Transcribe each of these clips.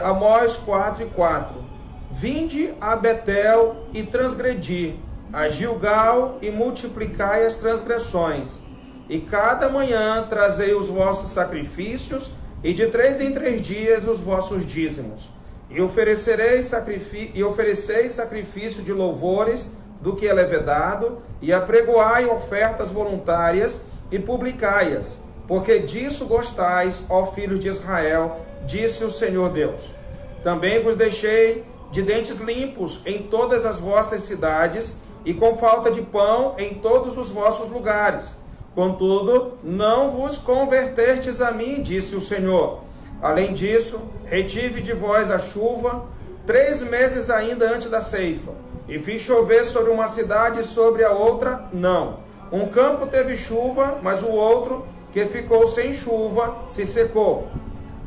Amós 4:4. Vinde a Betel e transgredi, a Gilgal e multiplicai as transgressões. E cada manhã trazei os vossos sacrifícios, e de 3 em 3 dias os vossos dízimos. E ofereceis sacrifício de louvores do que é levedado, e apregoai ofertas voluntárias, e publicai-as, porque disso gostais, ó filhos de Israel, disse o Senhor Deus. Também vos deixei de dentes limpos em todas as vossas cidades, e com falta de pão em todos os vossos lugares. Contudo, não vos convertertes a mim, disse o Senhor. Além disso, retive de vós a chuva 3 meses ainda antes da ceifa, e fiz chover sobre uma cidade e sobre a outra não. Um campo teve chuva, mas o outro, que ficou sem chuva, se secou.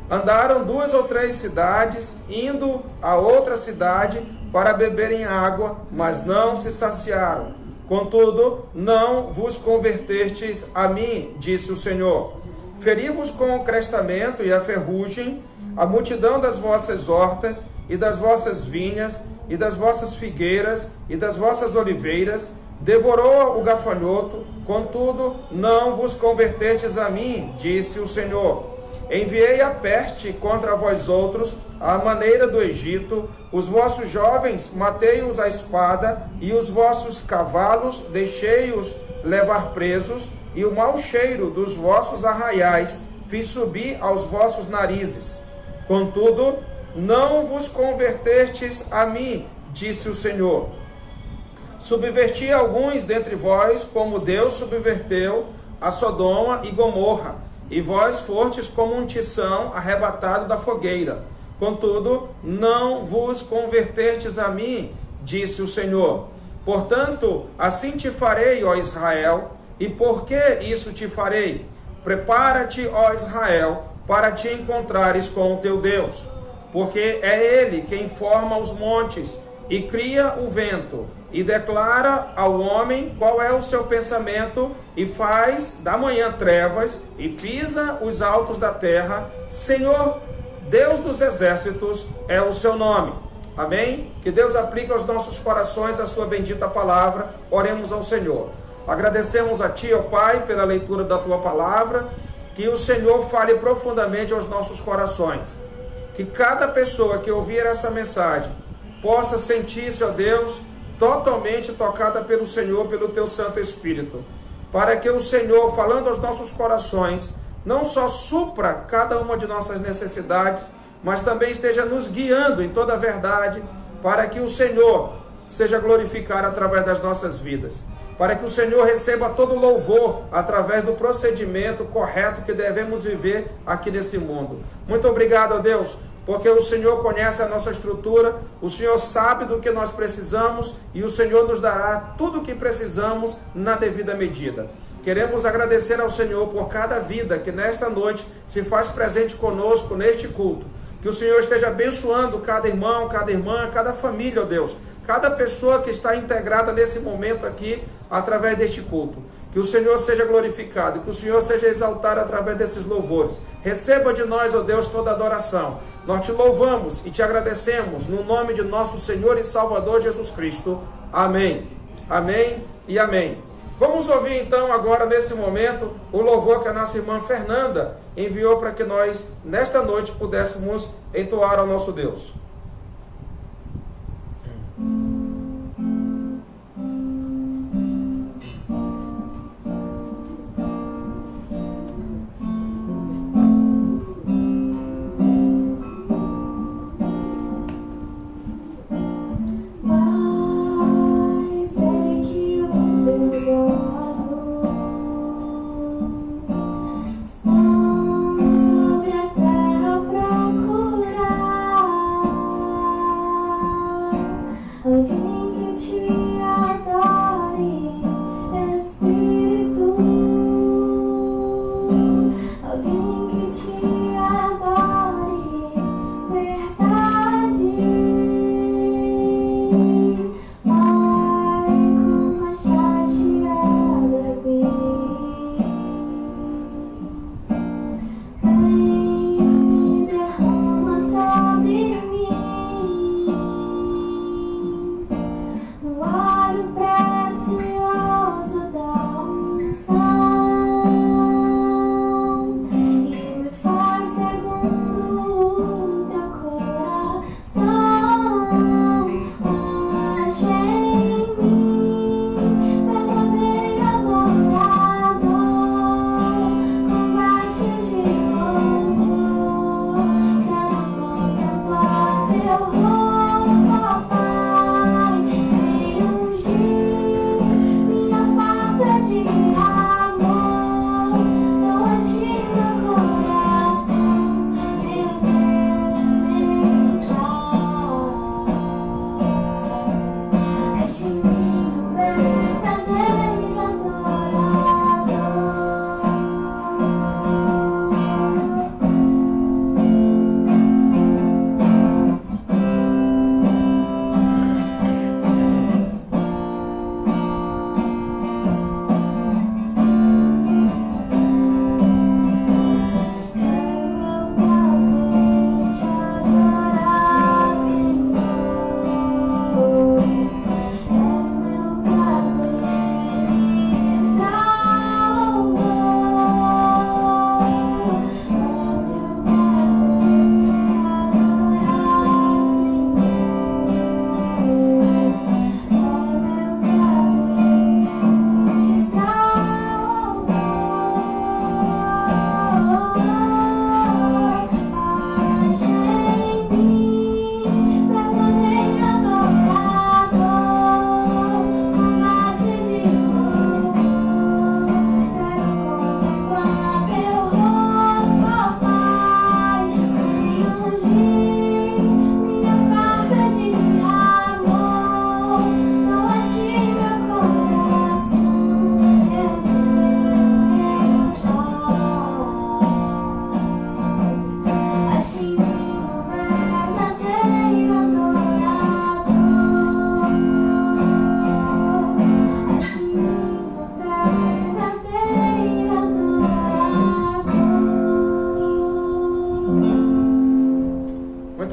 Andaram 2 ou 3 cidades, indo a outra cidade para beberem água, mas não se saciaram. Contudo, não vos convertestes a mim, disse o Senhor. Feri-vos com o crestamento e a ferrugem, a multidão das vossas hortas, e das vossas vinhas, e das vossas figueiras, e das vossas oliveiras, devorou o gafanhoto, contudo, não vos convertestes a mim, disse o Senhor. Enviei a peste contra vós outros, à maneira do Egito, os vossos jovens matei-os à espada, e os vossos cavalos deixei-os levar presos, e o mau cheiro dos vossos arraiais fiz subir aos vossos narizes. Contudo, não vos convertestes a mim, disse o Senhor. Subverti alguns dentre vós, como Deus subverteu a Sodoma e Gomorra, e vós fostes como um tição arrebatado da fogueira. Contudo, não vos convertertes a mim, disse o Senhor. Portanto, assim te farei, ó Israel. E por que isso te farei? Prepara-te, ó Israel, para te encontrares com o teu Deus. Porque é Ele quem forma os montes e cria o vento, e declara ao homem qual é o seu pensamento, e faz da manhã trevas, e pisa os altos da terra. Senhor, Deus dos exércitos, é o seu nome. Amém? Que Deus aplique aos nossos corações a sua bendita palavra. Oremos ao Senhor. Agradecemos a Ti, ó Pai, pela leitura da Tua palavra. Que o Senhor fale profundamente aos nossos corações. Que cada pessoa que ouvir essa mensagem possa sentir-se, ó Deus, totalmente tocada pelo Senhor, pelo Teu Santo Espírito. Para que o Senhor, falando aos nossos corações, não só supra cada uma de nossas necessidades, mas também esteja nos guiando em toda a verdade, para que o Senhor seja glorificado através das nossas vidas. Para que o Senhor receba todo louvor através do procedimento correto que devemos viver aqui nesse mundo. Muito obrigado, ó Deus, porque o Senhor conhece a nossa estrutura, o Senhor sabe do que nós precisamos e o Senhor nos dará tudo o que precisamos na devida medida. Queremos agradecer ao Senhor por cada vida que nesta noite se faz presente conosco neste culto. Que o Senhor esteja abençoando cada irmão, cada irmã, cada família, ó Deus, cada pessoa que está integrada nesse momento aqui, através deste culto. Que o Senhor seja glorificado, que o Senhor seja exaltado através desses louvores. Receba de nós, ó Deus, toda adoração. Nós te louvamos e te agradecemos no nome de nosso Senhor e Salvador Jesus Cristo. Amém. Amém e amém. Vamos ouvir então agora, nesse momento, o louvor que a nossa irmã Fernanda enviou para que nós, nesta noite, pudéssemos entoar ao nosso Deus. Sobre a terra procurar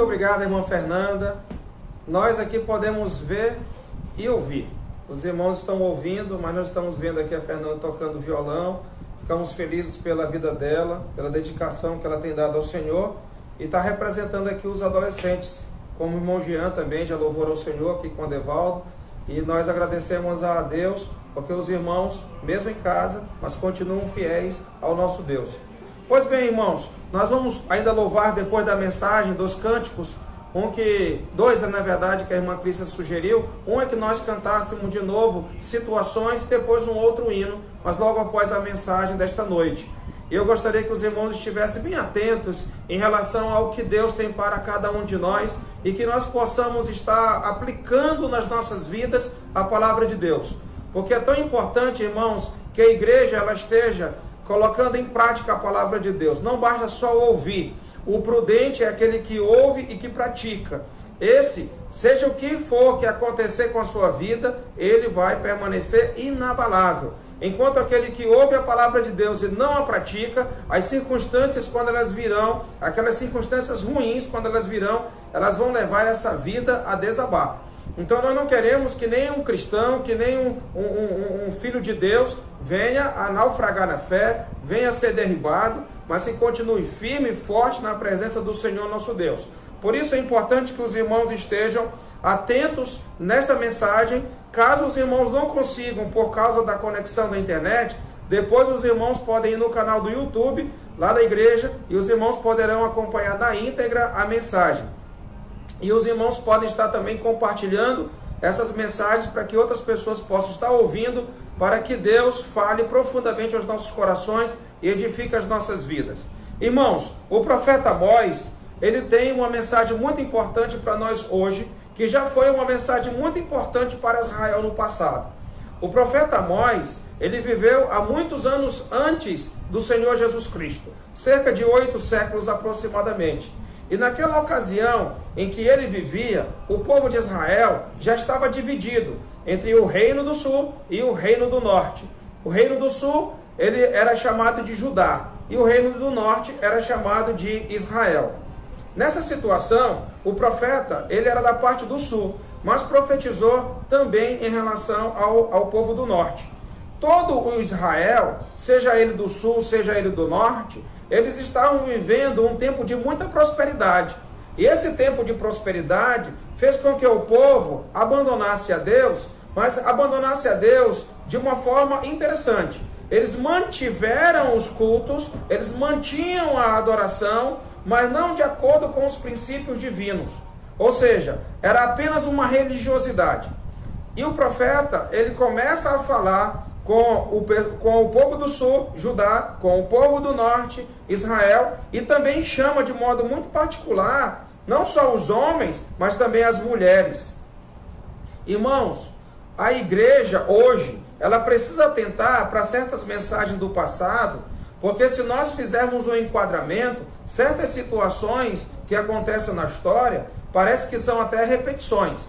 Muito obrigado, irmã Fernanda. Nós aqui podemos ver e ouvir. Os irmãos estão ouvindo, mas nós estamos vendo aqui a Fernanda tocando violão. Ficamos felizes pela vida dela, pela dedicação que ela tem dado ao Senhor. E está representando aqui os adolescentes, como o irmão Jean também já louvou ao Senhor aqui com o Devaldo. E nós agradecemos a Deus, porque os irmãos, mesmo em casa, mas continuam fiéis ao nosso Deus. Pois bem, irmãos, nós vamos ainda louvar depois da mensagem dos cânticos, dois, na verdade, que a irmã Crícia sugeriu. Um é que nós cantássemos de novo situações e depois um outro hino, mas logo após a mensagem desta noite. Eu gostaria que os irmãos estivessem bem atentos em relação ao que Deus tem para cada um de nós e que nós possamos estar aplicando nas nossas vidas a palavra de Deus. Porque é tão importante, irmãos, que a igreja ela esteja colocando em prática a palavra de Deus. Não basta só ouvir. O prudente é aquele que ouve e que pratica. Esse, seja o que for que acontecer com a sua vida, ele vai permanecer inabalável. Enquanto aquele que ouve a palavra de Deus e não a pratica, as circunstâncias quando elas virão, aquelas circunstâncias ruins quando elas virão, elas vão levar essa vida a desabar. Então nós não queremos que nem um cristão, que nem um filho de Deus venha a naufragar na fé, venha a ser derribado, mas que continue firme e forte na presença do Senhor nosso Deus. Por isso é importante que os irmãos estejam atentos nesta mensagem. Caso os irmãos não consigam, por causa da conexão da internet, depois os irmãos podem ir no canal do YouTube, lá da igreja, e os irmãos poderão acompanhar na íntegra a mensagem. E os irmãos podem estar também compartilhando essas mensagens para que outras pessoas possam estar ouvindo, para que Deus fale profundamente aos nossos corações e edifique as nossas vidas. Irmãos, o profeta Amós, ele tem uma mensagem muito importante para nós hoje, que já foi uma mensagem muito importante para Israel no passado. O profeta Amós, ele viveu há muitos anos antes do Senhor Jesus Cristo, cerca de 8 séculos aproximadamente. E naquela ocasião em que ele vivia, o povo de Israel já estava dividido entre o reino do sul e o reino do norte. O reino do sul, ele era chamado de Judá, e o reino do norte era chamado de Israel. Nessa situação, o profeta, ele era da parte do sul, mas profetizou também em relação ao povo do norte. Todo o Israel, seja ele do sul, seja ele do norte, eles estavam vivendo um tempo de muita prosperidade. E esse tempo de prosperidade fez com que o povo abandonasse a Deus, mas abandonasse a Deus de uma forma interessante. Eles mantiveram os cultos, eles mantinham a adoração, mas não de acordo com os princípios divinos. Ou seja, era apenas uma religiosidade. E o profeta, ele começa a falar com o povo do sul, Judá, com o povo do norte, Israel, e também chama de modo muito particular, não só os homens, mas também as mulheres. Irmãos, a igreja hoje, ela precisa atentar para certas mensagens do passado, porque se nós fizermos um enquadramento, certas situações que acontecem na história, parece que são até repetições.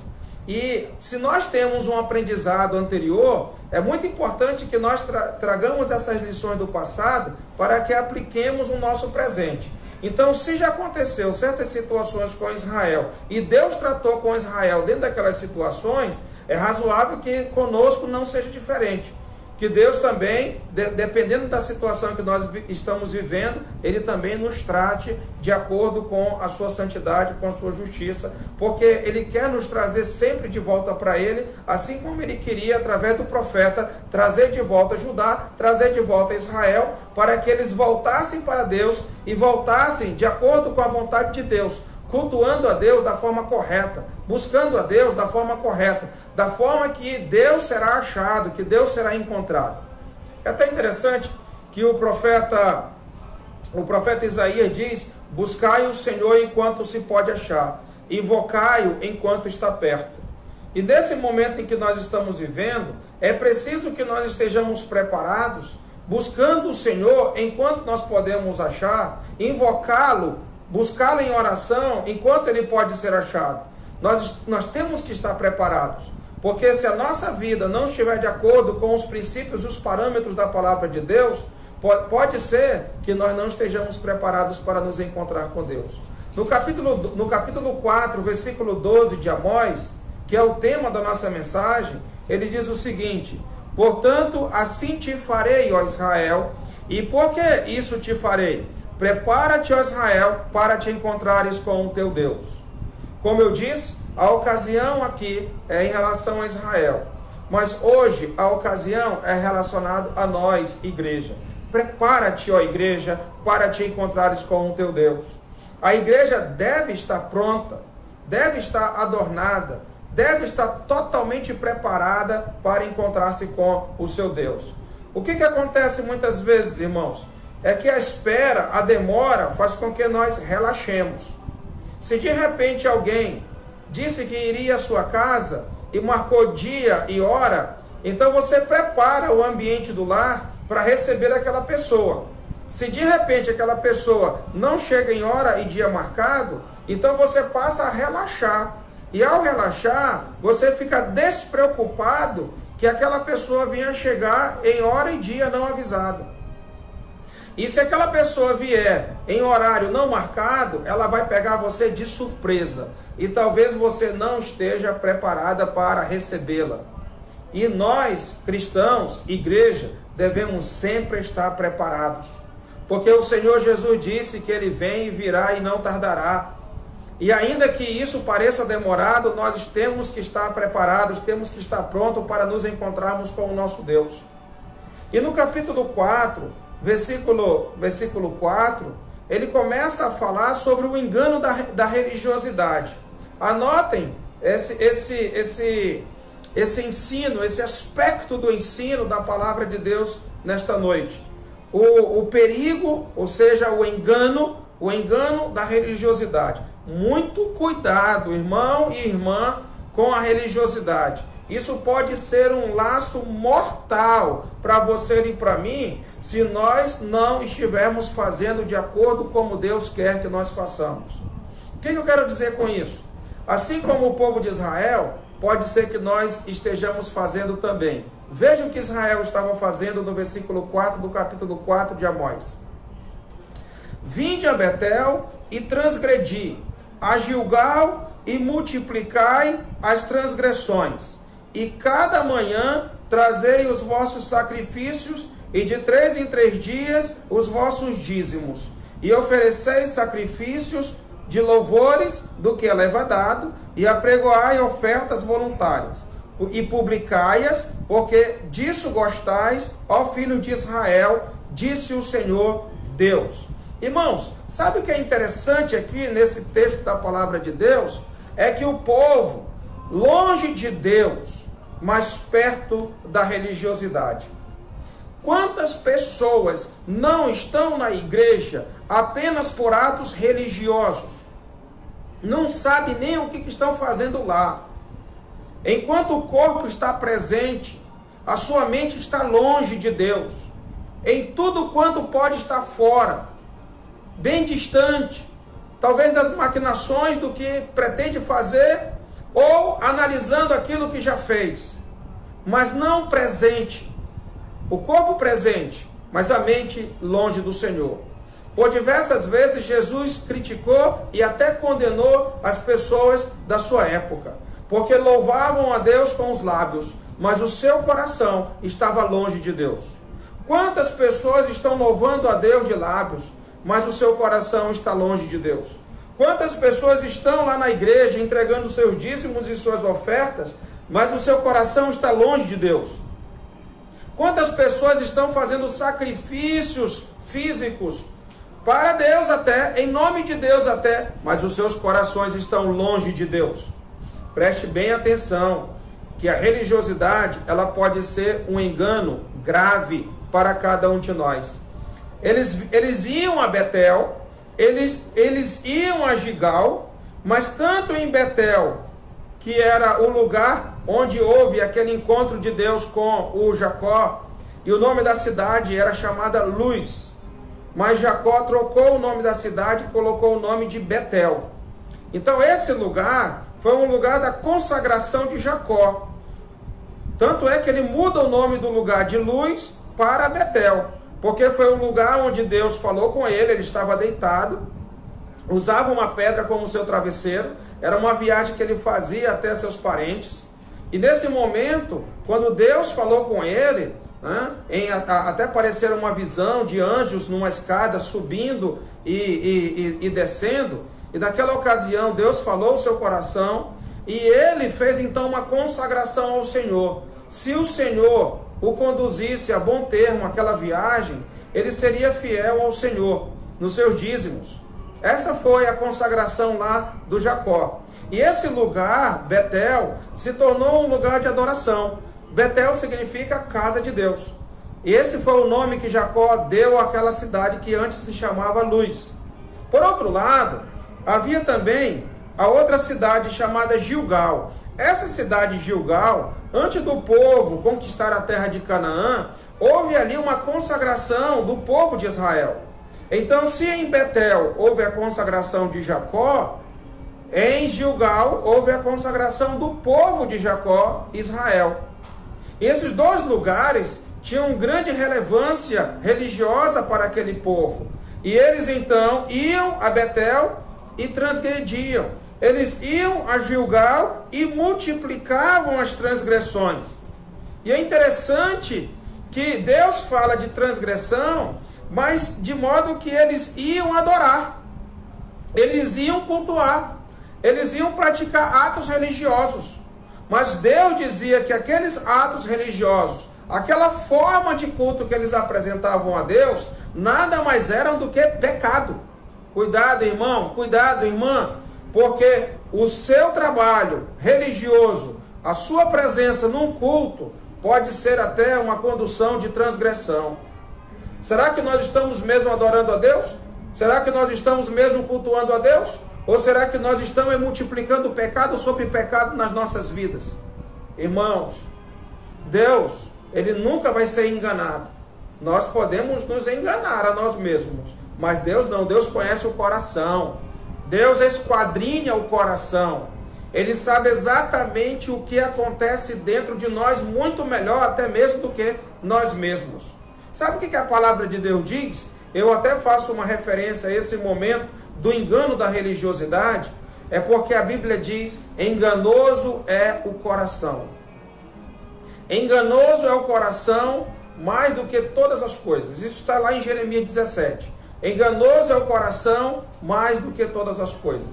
E se nós temos um aprendizado anterior, é muito importante que nós tragamos essas lições do passado para que apliquemos o nosso presente. Então, se já aconteceu certas situações com Israel e Deus tratou com Israel dentro daquelas situações, é razoável que conosco não seja diferente. Que Deus também, dependendo da situação que nós estamos vivendo, Ele também nos trate de acordo com a sua santidade, com a sua justiça, porque Ele quer nos trazer sempre de volta para Ele, assim como Ele queria, através do profeta, trazer de volta Judá, trazer de volta Israel, para que eles voltassem para Deus e voltassem de acordo com a vontade de Deus, cultuando a Deus da forma correta, buscando a Deus da forma correta, da forma que Deus será achado, que Deus será encontrado. É até interessante que o profeta Isaías diz: buscai o Senhor enquanto se pode achar, invocai-o enquanto está perto. E nesse momento em que nós estamos vivendo, é preciso que nós estejamos preparados, buscando o Senhor enquanto nós podemos achar, invocá-lo, buscá-lo em oração enquanto ele pode ser achado. Nós temos que estar preparados, porque se a nossa vida não estiver de acordo com os princípios e os parâmetros da palavra de Deus, pode ser que nós não estejamos preparados para nos encontrar com Deus. No capítulo 4, versículo 12 de Amós, que é o tema da nossa mensagem, ele diz o seguinte: portanto, assim te farei, ó Israel. E por que isso te farei? Prepara-te, ó Israel, para te encontrares com o teu Deus. Como eu disse, a ocasião aqui é em relação a Israel. Mas hoje a ocasião é relacionada a nós, igreja. Prepara-te, ó igreja, para te encontrares com o teu Deus. A igreja deve estar pronta, deve estar adornada, deve estar totalmente preparada para encontrar-se com o seu Deus. O que acontece muitas vezes, irmãos? É que a espera, a demora, faz com que nós relaxemos. Se de repente alguém disse que iria à sua casa e marcou dia e hora, então você prepara o ambiente do lar para receber aquela pessoa. Se de repente aquela pessoa não chega em hora e dia marcado, então você passa a relaxar. E ao relaxar, você fica despreocupado que aquela pessoa venha chegar em hora e dia não avisado. E se aquela pessoa vier em horário não marcado, ela vai pegar você de surpresa. E talvez você não esteja preparada para recebê-la. E nós, cristãos, igreja, devemos sempre estar preparados. Porque o Senhor Jesus disse que Ele vem e virá e não tardará. E ainda que isso pareça demorado, nós temos que estar preparados, temos que estar prontos para nos encontrarmos com o nosso Deus. E no capítulo 4, versículo 4, ele começa a falar sobre o engano da religiosidade. Anotem esse ensino, esse aspecto do ensino da palavra de Deus nesta noite. O perigo, ou seja, o engano da religiosidade. Muito cuidado, irmão e irmã, com a religiosidade. Isso pode ser um laço mortal para você e para mim, se nós não estivermos fazendo de acordo como Deus quer que nós façamos. O que eu quero dizer com isso? Assim como o povo de Israel, pode ser que nós estejamos fazendo também. Veja o que Israel estava fazendo no versículo 4 do capítulo 4 de Amós. Vinde a Betel e transgredi, a Gilgal e multiplicai as transgressões. E cada manhã trazei os vossos sacrifícios, e de 3 em 3 dias os vossos dízimos. E ofereceis sacrifícios de louvores do que é levadado, e apregoai ofertas voluntárias. E publicai-as, porque disso gostais, ó filhos de Israel, disse o Senhor Deus. Irmãos, sabe o que é interessante aqui nesse texto da palavra de Deus? É que o povo, longe de Deus, mas perto da religiosidade. Quantas pessoas não estão na igreja apenas por atos religiosos? Não sabem nem o que estão fazendo lá. Enquanto o corpo está presente, a sua mente está longe de Deus. Em tudo quanto pode estar fora, bem distante, talvez das maquinações do que pretende fazer, ou analisando aquilo que já fez, mas não presente. O corpo presente, mas a mente longe do Senhor. Por diversas vezes Jesus criticou e até condenou as pessoas da sua época, porque louvavam a Deus com os lábios, mas o seu coração estava longe de Deus. Quantas pessoas estão louvando a Deus de lábios, mas o seu coração está longe de Deus? Quantas pessoas estão lá na igreja entregando seus dízimos e suas ofertas, mas o seu coração está longe de Deus? Quantas pessoas estão fazendo sacrifícios físicos para Deus até, em nome de Deus até, mas os seus corações estão longe de Deus? Preste bem atenção, que a religiosidade, ela pode ser um engano grave para cada um de nós. Eles iam a Betel, eles iam a Gilgal, mas tanto em Betel, que era o lugar onde houve aquele encontro de Deus com o Jacó, e o nome da cidade era chamada Luz, mas Jacó trocou o nome da cidade e colocou o nome de Betel. Então esse lugar foi um lugar da consagração de Jacó. Tanto é que ele muda o nome do lugar de Luz para Betel, porque foi um lugar onde Deus falou com ele, ele estava deitado, usava uma pedra como seu travesseiro, era uma viagem que ele fazia até seus parentes. E nesse momento, quando Deus falou com ele, né, até parecer uma visão de anjos numa escada subindo e descendo, e naquela ocasião Deus falou ao seu coração, e ele fez então uma consagração ao Senhor. Se o Senhor o conduzisse a bom termo aquela viagem, ele seria fiel ao Senhor nos seus dízimos. Essa foi a consagração lá do Jacó. E esse lugar, Betel, se tornou um lugar de adoração. Betel significa casa de Deus. E esse foi o nome que Jacó deu àquela cidade que antes se chamava Luz. Por outro lado, havia também a outra cidade chamada Gilgal. Essa cidade Gilgal, antes do povo conquistar a terra de Canaã, houve ali uma consagração do povo de Israel. Então, se em Betel houve a consagração de Jacó, em Gilgal houve a consagração do povo de Jacó, Israel. E esses dois lugares tinham grande relevância religiosa para aquele povo. E eles então iam a Betel e transgrediam. Eles iam a Gilgal e multiplicavam as transgressões. E é interessante que Deus fala de transgressão, mas de modo que eles iam adorar, eles iam cultuar, eles iam praticar atos religiosos. Mas Deus dizia que aqueles atos religiosos, aquela forma de culto que eles apresentavam a Deus, nada mais eram do que pecado. Cuidado, irmão, cuidado, irmã, porque o seu trabalho religioso, a sua presença num culto, pode ser até uma condução de transgressão. Será que nós estamos mesmo adorando a Deus? Será que nós estamos mesmo cultuando a Deus? Ou será que nós estamos multiplicando pecado sobre pecado nas nossas vidas? Irmãos, Deus, Ele nunca vai ser enganado. Nós podemos nos enganar a nós mesmos, mas Deus não. Deus conhece o coração. Deus esquadrinha o coração. Ele sabe exatamente o que acontece dentro de nós, muito melhor até mesmo do que nós mesmos. Sabe o que a palavra de Deus diz? Eu até faço uma referência a esse momento do engano da religiosidade. É porque a Bíblia diz: enganoso é o coração. Enganoso é o coração mais do que todas as coisas. Isso está lá em Jeremias 17. Enganoso é o coração mais do que todas as coisas.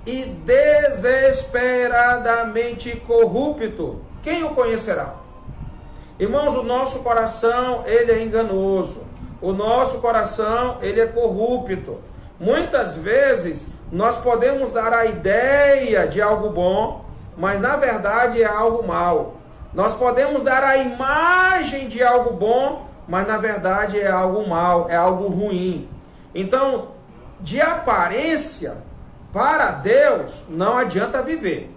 E desesperadamente corrupto. Quem o conhecerá? Irmãos, o nosso coração, ele é enganoso. O nosso coração, ele é corrupto. Muitas vezes, nós podemos dar a ideia de algo bom, mas na verdade é algo mal. Nós podemos dar a imagem de algo bom, mas na verdade é algo mal, é algo ruim. Então, de aparência, para Deus, não adianta viver.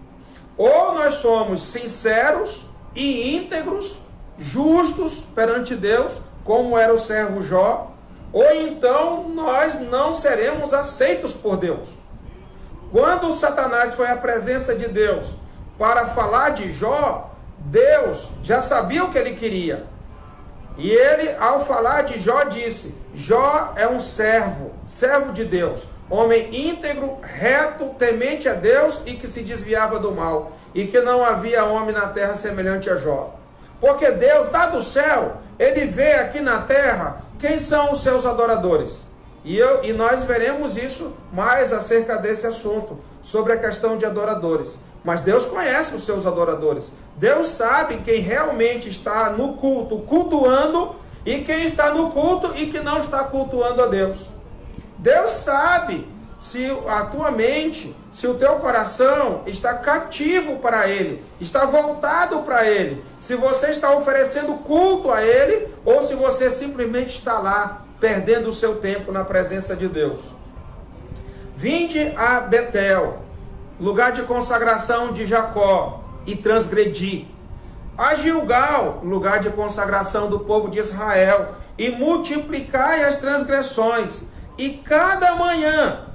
Ou nós somos sinceros e íntegros, justos perante Deus, como era o servo Jó, ou então nós não seremos aceitos por Deus. Quando Satanás foi à presença de Deus para falar de Jó, Deus já sabia o que ele queria. E ele, ao falar de Jó, disse: Jó é um servo de Deus, homem íntegro, reto, temente a Deus e que se desviava do mal, e que não havia homem na terra semelhante a Jó. Porque Deus, lá do céu, Ele vê aqui na terra quem são os seus adoradores. E nós veremos isso mais acerca desse assunto, sobre a questão de adoradores. Mas Deus conhece os seus adoradores. Deus sabe quem realmente está no culto, cultuando, e quem está no culto e que não está cultuando a Deus. Deus sabe se a tua mente, se o teu coração está cativo para Ele, está voltado para Ele, se você está oferecendo culto a Ele, ou se você simplesmente está lá, perdendo o seu tempo na presença de Deus. Vinde a Betel, lugar de consagração de Jacó, e transgredi. A Gilgal, lugar de consagração do povo de Israel, e multiplicai as transgressões, e cada manhã,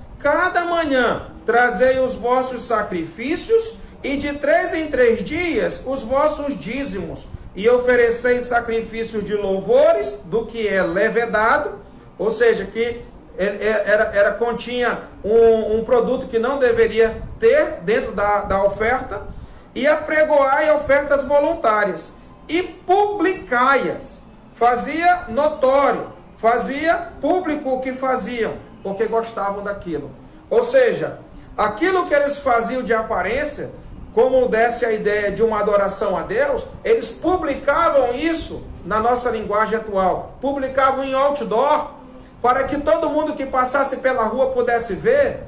trazei os vossos sacrifícios, e de 3 em 3 dias os vossos dízimos, e ofereceis sacrifícios de louvores, do que é levedado, ou seja, que continha um produto que não deveria ter dentro da oferta, e apregoai ofertas voluntárias, e publicai-as. Fazia notório, fazia público o que faziam, porque gostavam daquilo. Ou seja, aquilo que eles faziam de aparência, como desse a ideia de uma adoração a Deus, eles publicavam isso na nossa linguagem atual. Publicavam em outdoor, para que todo mundo que passasse pela rua pudesse ver.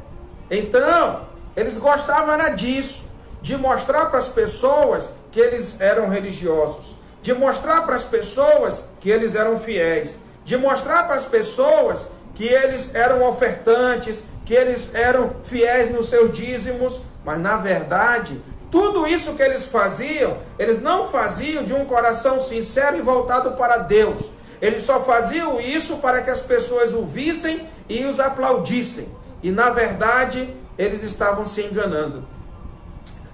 Então, eles gostavam era disso, de mostrar para as pessoas que eles eram religiosos, de mostrar para as pessoas que eles eram fiéis, de mostrar para as pessoas que eles eram ofertantes, que eles eram fiéis nos seus dízimos, mas na verdade, tudo isso que eles faziam, eles não faziam de um coração sincero e voltado para Deus. Eles só faziam isso para que as pessoas o vissem e os aplaudissem. E na verdade, eles estavam se enganando.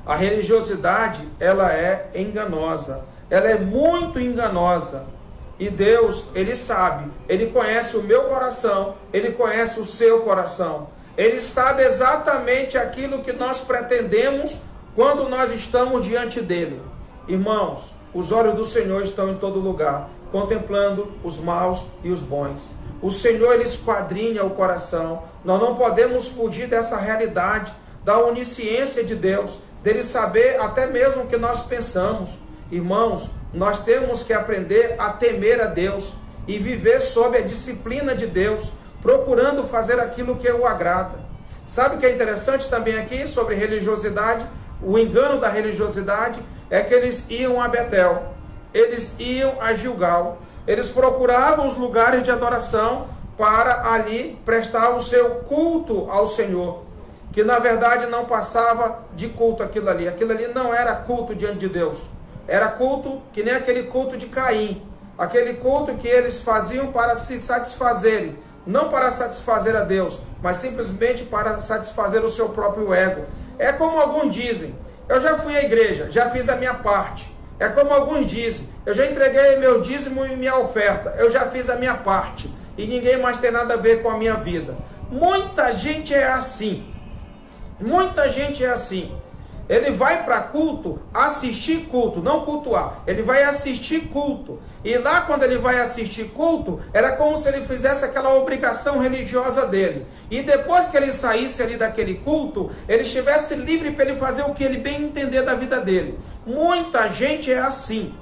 A religiosidade, ela é enganosa. Ela é muito enganosa. E Deus, Ele sabe, Ele conhece o meu coração, Ele conhece o seu coração. Ele sabe exatamente aquilo que nós pretendemos quando nós estamos diante dEle. Irmãos, os olhos do Senhor estão em todo lugar, contemplando os maus e os bons. O Senhor, Ele esquadrinha o coração. Nós não podemos fugir dessa realidade, da onisciência de Deus, dele saber até mesmo o que nós pensamos. Irmãos, nós temos que aprender a temer a Deus e viver sob a disciplina de Deus, procurando fazer aquilo que o agrada. Sabe o que é interessante também aqui sobre religiosidade? O engano da religiosidade é que eles iam a Betel, eles iam a Gilgal, eles procuravam os lugares de adoração para ali prestar o seu culto ao Senhor, que na verdade não passava de culto aquilo ali não era culto diante de Deus. Era culto que nem aquele culto de Caim, aquele culto que eles faziam para se satisfazerem, não para satisfazer a Deus, mas simplesmente para satisfazer o seu próprio ego. É como alguns dizem, eu já fui à igreja, já fiz a minha parte. É como alguns dizem, eu já entreguei meu dízimo e minha oferta, eu já fiz a minha parte, e ninguém mais tem nada a ver com a minha vida. Muita gente é assim, muita gente é assim. Ele vai para culto, assistir culto, não cultuar. Ele vai assistir culto. E lá quando ele vai assistir culto, era como se ele fizesse aquela obrigação religiosa dele. E depois que ele saísse ali daquele culto, ele estivesse livre para ele fazer o que ele bem entender da vida dele. Muita gente é assim.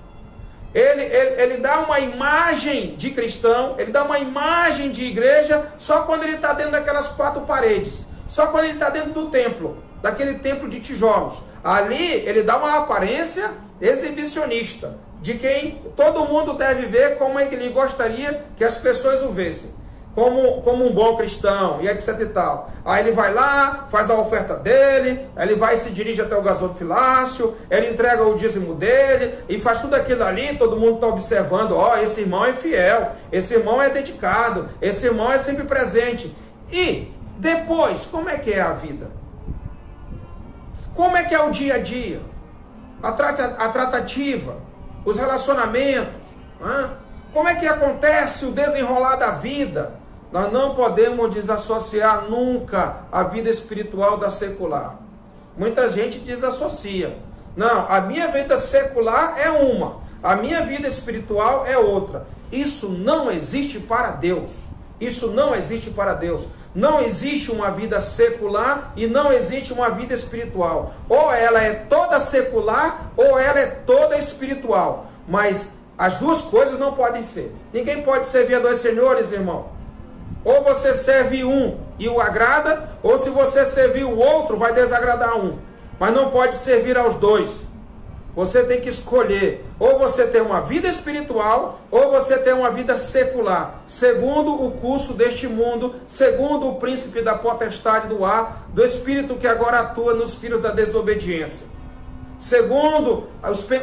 Ele dá uma imagem de cristão, ele dá uma imagem de igreja, só quando ele está dentro daquelas quatro paredes. Só quando ele está dentro do templo, daquele templo de tijolos. Ali ele dá uma aparência exibicionista, de quem todo mundo deve ver como é que ele gostaria que as pessoas o vissem, como um bom cristão, e etc e tal. Aí ele vai lá, faz a oferta dele, aí ele vai e se dirige até o gasofilácio, ele entrega o dízimo dele, e faz tudo aquilo ali, todo mundo está observando, esse irmão é fiel, esse irmão é dedicado, esse irmão é sempre presente. E depois, como é que é a vida? Como é que é o dia a dia? A tratativa, os relacionamentos, como é que acontece o desenrolar da vida? Nós não podemos desassociar nunca a vida espiritual da secular. Muita gente desassocia. Não, a minha vida secular é uma, a minha vida espiritual é outra. Isso não existe para Deus. Isso não existe para Deus. Não existe uma vida secular e não existe uma vida espiritual. Ou ela é toda secular ou ela é toda espiritual. Mas as duas coisas não podem ser. Ninguém pode servir a dois senhores, irmão. Ou você serve um e o agrada, ou se você servir o outro, vai desagradar um. Mas não pode servir aos dois. Você tem que escolher, ou você tem uma vida espiritual, ou você tem uma vida secular, segundo o curso deste mundo, segundo o príncipe da potestade do ar, do espírito que agora atua nos filhos da desobediência. Segundo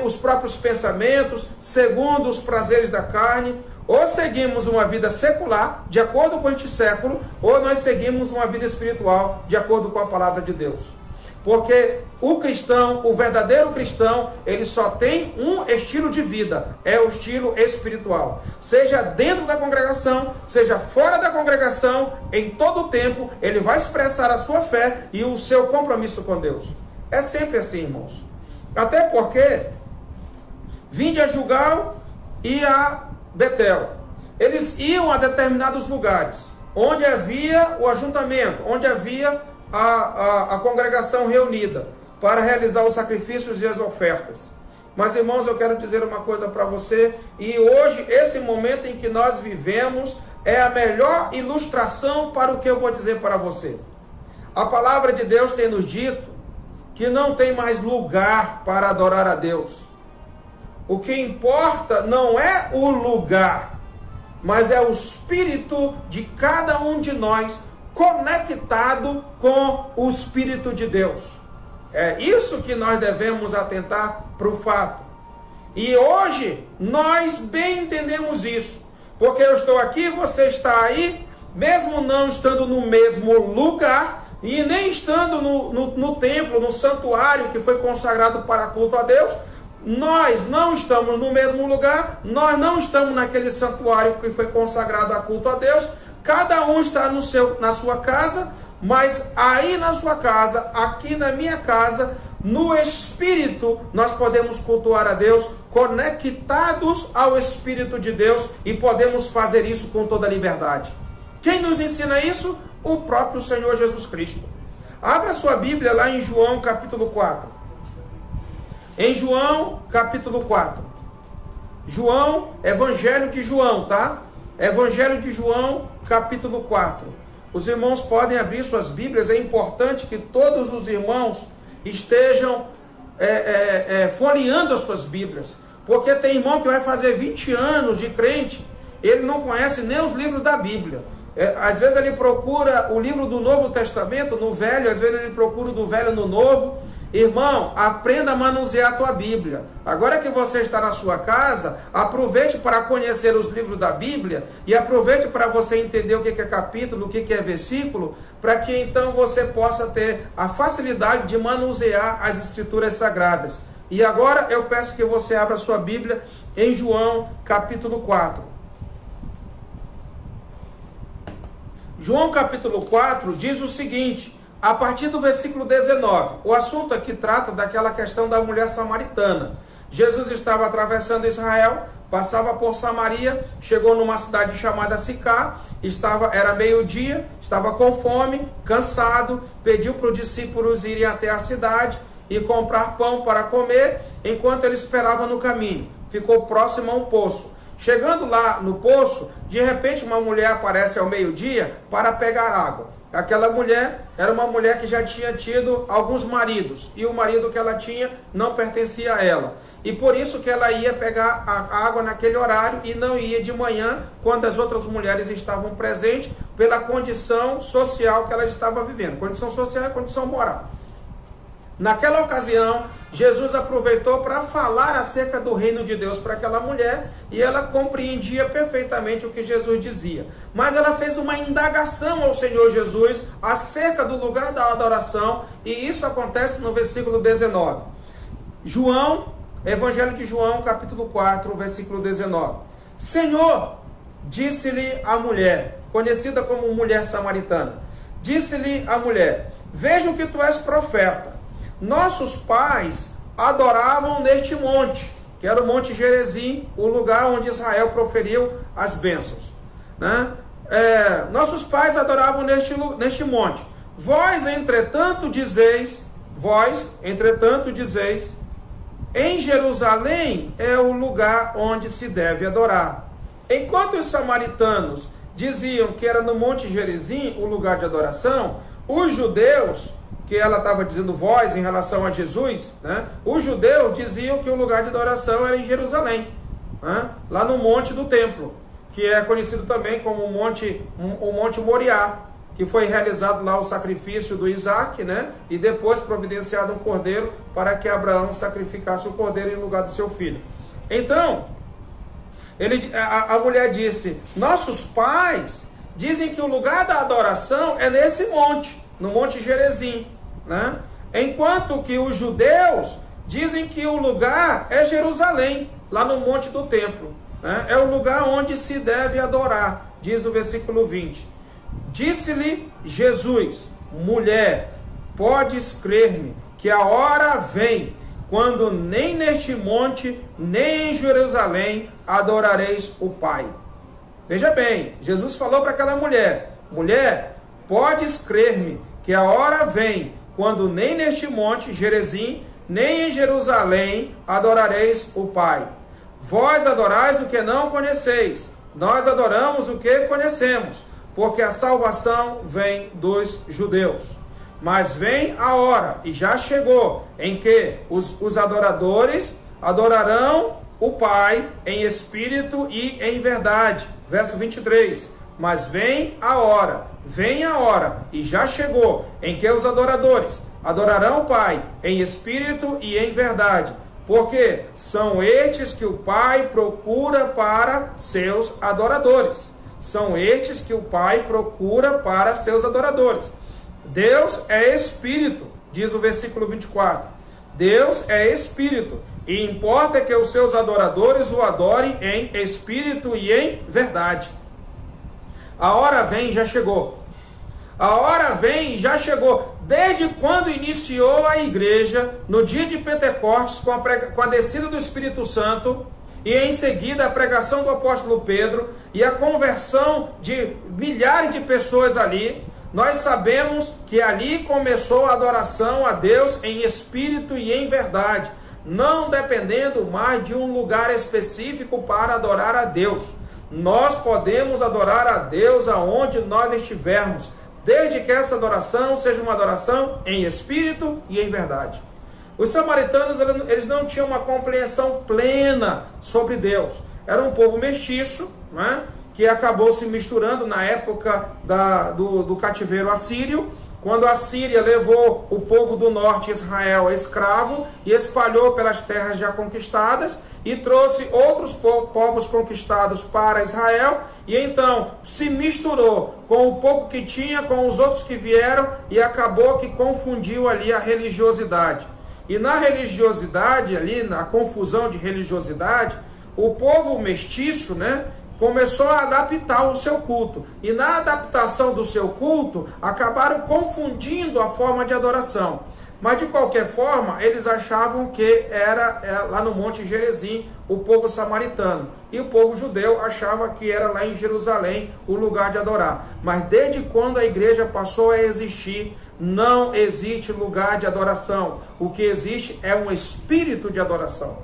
os próprios pensamentos, segundo os prazeres da carne, ou seguimos uma vida secular, de acordo com este século, ou nós seguimos uma vida espiritual, de acordo com a palavra de Deus. Porque o cristão, o verdadeiro cristão, ele só tem um estilo de vida, é o estilo espiritual. Seja dentro da congregação, seja fora da congregação, em todo o tempo, ele vai expressar a sua fé e o seu compromisso com Deus. É sempre assim, irmãos. Até porque, vinde a Gilgal e a Betel. Eles iam a determinados lugares, onde havia o ajuntamento, onde havia a congregação reunida, para realizar os sacrifícios e as ofertas. Mas, irmãos, eu quero dizer uma coisa para você, e hoje, esse momento em que nós vivemos, é a melhor ilustração para o que eu vou dizer para você. A palavra de Deus tem nos dito que não tem mais lugar para adorar a Deus. O que importa não é o lugar, mas é o espírito de cada um de nós conectado com o Espírito de Deus. É isso que nós devemos atentar para o fato. E hoje nós bem entendemos isso, porque eu estou aqui, você está aí, mesmo não estando no mesmo lugar e nem estando no templo, no santuário que foi consagrado para culto a Deus. Nós não estamos no mesmo lugar, nós não estamos naquele santuário que foi consagrado a culto a Deus. Cada um está na sua casa, mas aí na sua casa, aqui na minha casa, no Espírito, nós podemos cultuar a Deus, conectados ao Espírito de Deus, e podemos fazer isso com toda a liberdade. Quem nos ensina isso? O próprio Senhor Jesus Cristo. Abra sua Bíblia lá em João capítulo 4. Em João capítulo 4. João, Evangelho de João, tá? Evangelho de João, capítulo 4. Os irmãos podem abrir suas Bíblias. É importante que todos os irmãos estejam folheando as suas Bíblias. Porque tem irmão que vai fazer 20 anos de crente, ele não conhece nem os livros da Bíblia. Às vezes ele procura o livro do Novo Testamento no Velho, às vezes ele procura o do Velho no Novo. Irmão, aprenda a manusear a tua Bíblia. Agora que você está na sua casa, aproveite para conhecer os livros da Bíblia e aproveite para você entender o que é capítulo, o que é versículo, para que então você possa ter a facilidade de manusear as Escrituras Sagradas. E agora eu peço que você abra a sua Bíblia em João capítulo 4. João capítulo 4 diz o seguinte: a partir do versículo 19, o assunto aqui trata daquela questão da mulher samaritana. Jesus estava atravessando Israel, passava por Samaria, chegou numa cidade chamada Sicá, era meio-dia, estava com fome, cansado, pediu para os discípulos irem até a cidade e comprar pão para comer, enquanto ele esperava no caminho. Ficou próximo a um poço. Chegando lá no poço, de repente uma mulher aparece ao meio-dia para pegar água. Aquela mulher era uma mulher que já tinha tido alguns maridos, e o marido que ela tinha não pertencia a ela. E por isso que ela ia pegar a água naquele horário e não ia de manhã, quando as outras mulheres estavam presentes, pela condição social que ela estava vivendo. Condição social é condição moral. Naquela ocasião, Jesus aproveitou para falar acerca do reino de Deus para aquela mulher, e ela compreendia perfeitamente o que Jesus dizia. Mas ela fez uma indagação ao Senhor Jesus acerca do lugar da adoração, e isso acontece no versículo 19. Evangelho de João, capítulo 4, versículo 19. Senhor, disse-lhe a mulher, conhecida como mulher samaritana, disse-lhe a mulher: vejo que tu és profeta. Nossos pais adoravam neste monte, que era o Monte Gerizim, o lugar onde Israel proferiu as bênçãos, né? Nossos pais adoravam neste monte. Vós, entretanto, dizeis, em Jerusalém é o lugar onde se deve adorar. Enquanto os samaritanos diziam que era no Monte Gerizim o lugar de adoração, os judeus, que ela estava dizendo vós em relação a Jesus, né? Os judeus diziam que o lugar de adoração era em Jerusalém, né? Lá no monte do templo, que é conhecido também como o Monte Moriá, que foi realizado lá o sacrifício do Isaac, né? E depois providenciado um cordeiro para que Abraão sacrificasse o cordeiro em lugar do seu filho. Então, a mulher disse: nossos pais dizem que o lugar da adoração é nesse monte, no Monte Gerizim, né? Enquanto que os judeus dizem que o lugar é Jerusalém, lá no Monte do Templo, né? É o lugar onde se deve adorar, diz o versículo 20. Disse-lhe Jesus: mulher, podes crer-me, que a hora vem, quando nem neste monte, nem em Jerusalém adorareis o Pai. Veja bem, Jesus falou para aquela mulher: mulher, podes crer-me, que a hora vem, quando nem neste monte, Gerezim, nem em Jerusalém adorareis o Pai. Vós adorais o que não conheceis, nós adoramos o que conhecemos, porque a salvação vem dos judeus. Mas vem a hora, e já chegou, em que os adoradores adorarão o Pai em espírito e em verdade. Verso 23. Mas vem a hora, e já chegou, em que os adoradores adorarão o Pai em espírito e em verdade, porque são estes que o Pai procura para seus adoradores. São estes que o Pai procura para seus adoradores. Deus é espírito, diz o versículo 24. Deus é espírito, e importa que os seus adoradores o adorem em espírito e em verdade. A hora vem e já chegou. A hora vem e já chegou. Desde quando iniciou a igreja, no dia de Pentecostes, com a descida do Espírito Santo, e em seguida a pregação do apóstolo Pedro, e a conversão de milhares de pessoas ali, nós sabemos que ali começou a adoração a Deus em espírito e em verdade, não dependendo mais de um lugar específico para adorar a Deus. Nós podemos adorar a Deus aonde nós estivermos, desde que essa adoração seja uma adoração em espírito e em verdade. Os samaritanos, eles não tinham uma compreensão plena sobre Deus. Era um povo mestiço, né, que acabou se misturando na época do cativeiro assírio, quando a Síria levou o povo do norte, Israel, escravo, e espalhou pelas terras já conquistadas, e trouxe outros povos conquistados para Israel, e então se misturou com o pouco que tinha, com os outros que vieram, e acabou que confundiu ali a religiosidade. E na religiosidade, ali na confusão de religiosidade, o povo mestiço, né, começou a adaptar o seu culto. E na adaptação do seu culto, acabaram confundindo a forma de adoração. Mas de qualquer forma, eles achavam que era lá no Monte Gerezim, o povo samaritano. E o povo judeu achava que era lá em Jerusalém o lugar de adorar. Mas desde quando a igreja passou a existir, não existe lugar de adoração. O que existe é um espírito de adoração.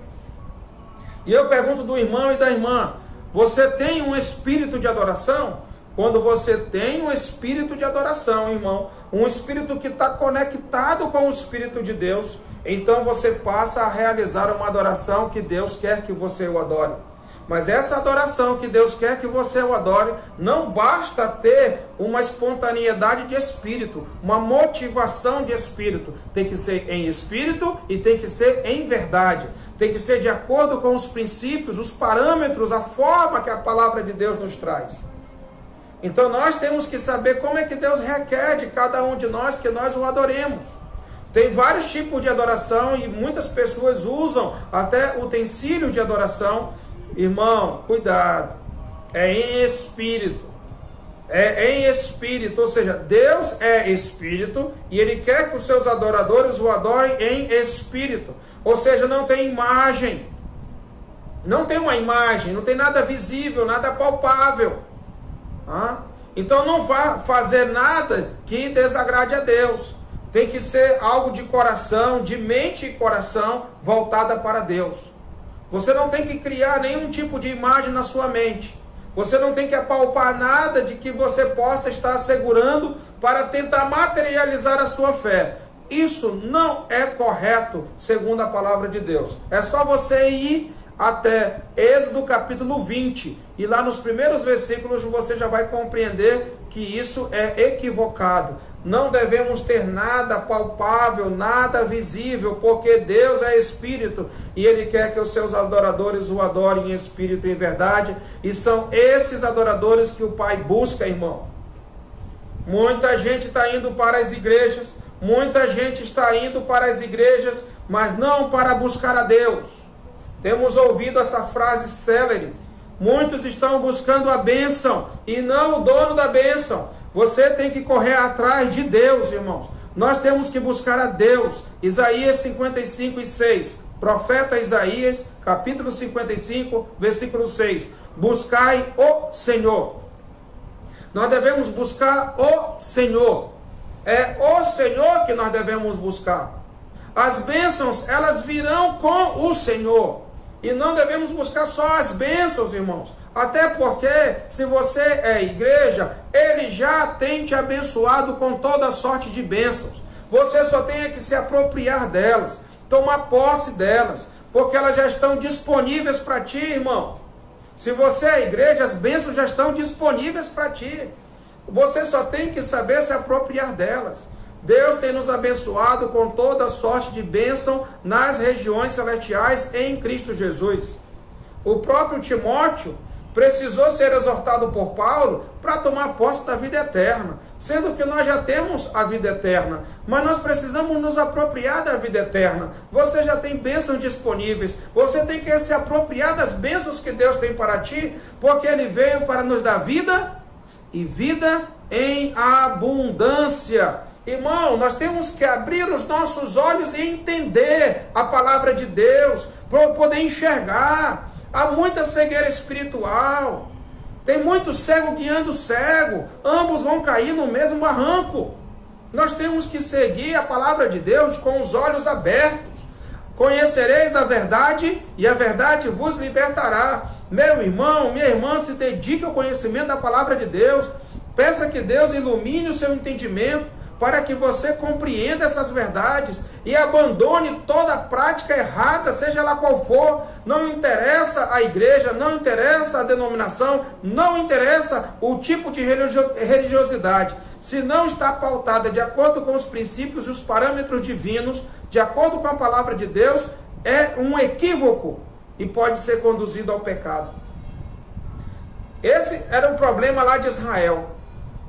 E eu pergunto do irmão e da irmã: você tem um espírito de adoração? Quando você tem um espírito de adoração, irmão, um espírito que está conectado com o Espírito de Deus, então você passa a realizar uma adoração que Deus quer que você o adore. Mas essa adoração que Deus quer que você o adore, não basta ter uma espontaneidade de espírito, uma motivação de espírito. Tem que ser em espírito e tem que ser em verdade. Tem que ser de acordo com os princípios, os parâmetros, a forma que a palavra de Deus nos traz. Então nós temos que saber como é que Deus requer de cada um de nós que nós o adoremos. Tem vários tipos de adoração e muitas pessoas usam até utensílios de adoração. Irmão, cuidado, é em espírito, ou seja, Deus é espírito e Ele quer que os seus adoradores o adorem em espírito, ou seja, não tem imagem, não tem uma imagem, não tem nada visível, nada palpável, então não vá fazer nada que desagrade a Deus, tem que ser algo de coração, de mente e coração voltada para Deus. Você não tem que criar nenhum tipo de imagem na sua mente. Você não tem que apalpar nada de que você possa estar assegurando para tentar materializar a sua fé. Isso não é correto, segundo a palavra de Deus. É só você ir até Êxodo capítulo 20. E lá nos primeiros versículos você já vai compreender que isso é equivocado. Não devemos ter nada palpável, nada visível, porque Deus é espírito e Ele quer que os seus adoradores o adorem em espírito e em verdade, e são esses adoradores que o Pai busca, irmão. Muita gente está indo para as igrejas, Muita gente está indo para as igrejas, mas não para buscar a Deus. Temos ouvido essa frase célere. Muitos estão buscando a bênção e não o dono da bênção. Você tem que correr atrás de Deus, irmãos. Nós temos que buscar a Deus. Isaías 55:6. Profeta Isaías, capítulo 55, versículo 6. Buscai o Senhor. Nós devemos buscar o Senhor. É o Senhor que nós devemos buscar. As bênçãos, elas virão com o Senhor. E não devemos buscar só as bênçãos, irmãos. Até porque, se você é igreja, Ele já tem te abençoado com toda sorte de bênçãos. Você só tem que se apropriar delas, tomar posse delas, porque elas já estão disponíveis para ti, irmão. Se você é igreja, as bênçãos já estão disponíveis para ti. Você só tem que saber se apropriar delas. Deus tem nos abençoado com toda sorte de bênção nas regiões celestiais em Cristo Jesus. O próprio Timóteo precisou ser exortado por Paulo para tomar posse da vida eterna, sendo que nós já temos a vida eterna, mas nós precisamos nos apropriar da vida eterna. Você já tem bênçãos disponíveis, você tem que se apropriar das bênçãos que Deus tem para ti, porque Ele veio para nos dar vida e vida em abundância. Irmão, nós temos que abrir os nossos olhos e entender a palavra de Deus, para poder enxergar. Há muita cegueira espiritual, tem muito cego guiando cego, ambos vão cair no mesmo barranco. Nós temos que seguir a palavra de Deus com os olhos abertos. Conhecereis a verdade e a verdade vos libertará. Meu irmão, minha irmã, se dedique ao conhecimento da palavra de Deus. Peça que Deus ilumine o seu entendimento para que você compreenda essas verdades e abandone toda a prática errada, seja lá qual for. Não interessa a igreja, não interessa a denominação, não interessa o tipo de religiosidade. Se não está pautada de acordo com os princípios e os parâmetros divinos, de acordo com a palavra de Deus, é um equívoco e pode ser conduzido ao pecado. Esse era o problema lá de Israel.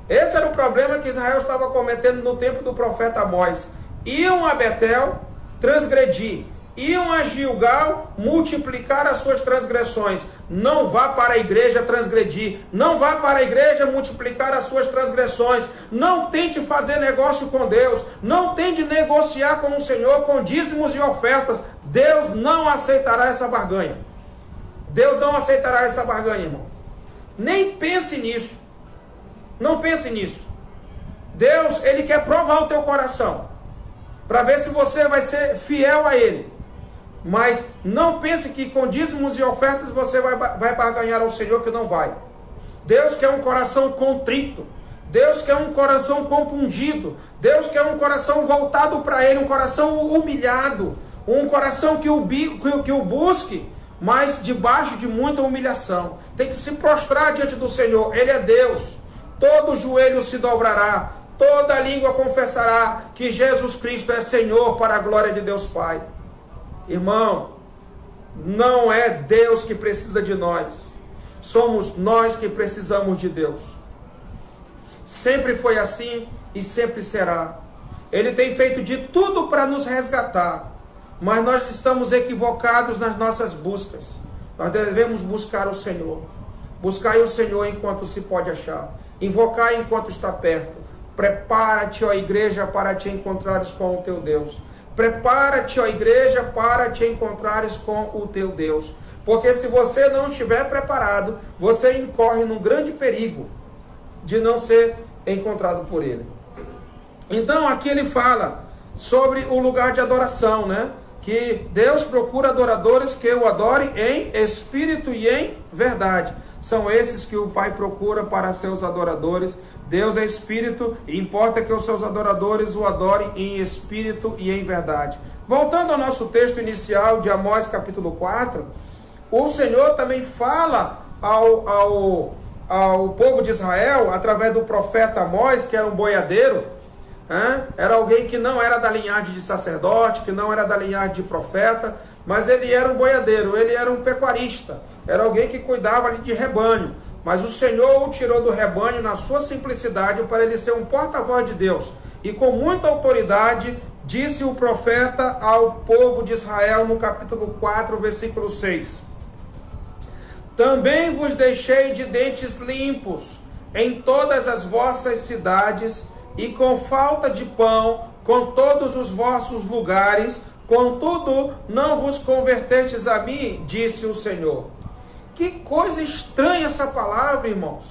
Esse era o problema que Israel estava cometendo no tempo do profeta Amós. Iam a Betel transgredir, iam a Gilgal multiplicar as suas transgressões. Não vá para a igreja transgredir, não vá para a igreja multiplicar as suas transgressões. Não tente fazer negócio com Deus, não tente negociar com o Senhor com dízimos e ofertas. Deus não aceitará essa barganha. Deus não aceitará essa barganha, irmão. Nem pense nisso. Não pense nisso. Deus, Ele quer provar o teu coração, para ver se você vai ser fiel a Ele. Mas não pense que com dízimos e ofertas você vai barganhar ao Senhor, que não vai. Deus quer um coração contrito. Deus quer um coração compungido. Deus quer um coração voltado para Ele, um coração humilhado. Um coração que o busque, mas debaixo de muita humilhação. Tem que se prostrar diante do Senhor. Ele é Deus. Todo joelho se dobrará, toda língua confessará que Jesus Cristo é Senhor, para a glória de Deus Pai. Irmão, não é Deus que precisa de nós, somos nós que precisamos de Deus. Sempre foi assim e sempre será. Ele tem feito de tudo para nos resgatar, mas nós estamos equivocados nas nossas buscas. Nós devemos buscar o Senhor. Buscai o Senhor enquanto se pode achar. Invocai enquanto está perto. Prepara-te, ó igreja, para te encontrares com o teu Deus. Prepara-te, ó igreja, para te encontrares com o teu Deus. Porque se você não estiver preparado, você incorre num grande perigo de não ser encontrado por Ele. Então aqui ele fala sobre o lugar de adoração, né? Que Deus procura adoradores que o adorem em espírito e em verdade. São esses que o Pai procura para seus adoradores. Deus é espírito e importa que os seus adoradores o adorem em espírito e em verdade. Voltando ao nosso texto inicial de Amós capítulo 4, o Senhor também fala ao povo de Israel, através do profeta Amós, que era um boiadeiro, era alguém que não era da linhagem de sacerdote, que não era da linhagem de profeta, mas ele era um boiadeiro, ele era um pecuarista, era alguém que cuidava ali de rebanho. Mas o Senhor o tirou do rebanho na sua simplicidade para ele ser um porta-voz de Deus. e com muita autoridade, disse o profeta ao povo de Israel no capítulo 4, versículo 6. Também vos deixei de dentes limpos em todas as vossas cidades, e com falta de pão, com todos os vossos lugares, contudo, não vos convertestes a mim, disse o Senhor. Que coisa estranha essa palavra, irmãos.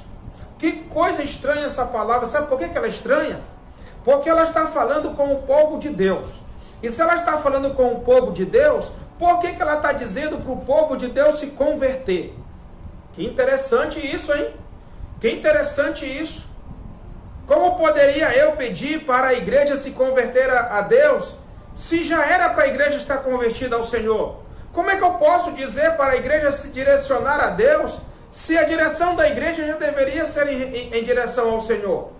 Que coisa estranha essa palavra. Sabe por que ela é estranha? Porque ela está falando com o povo de Deus. E se ela está falando com o povo de Deus, por que ela está dizendo para o povo de Deus se converter? Que interessante isso, hein? Que interessante isso. Como poderia eu pedir para a igreja se converter a Deus, se já era para a igreja estar convertida ao Senhor? Como é que eu posso dizer para a igreja se direcionar a Deus, se a direção da igreja já deveria ser em direção ao Senhor?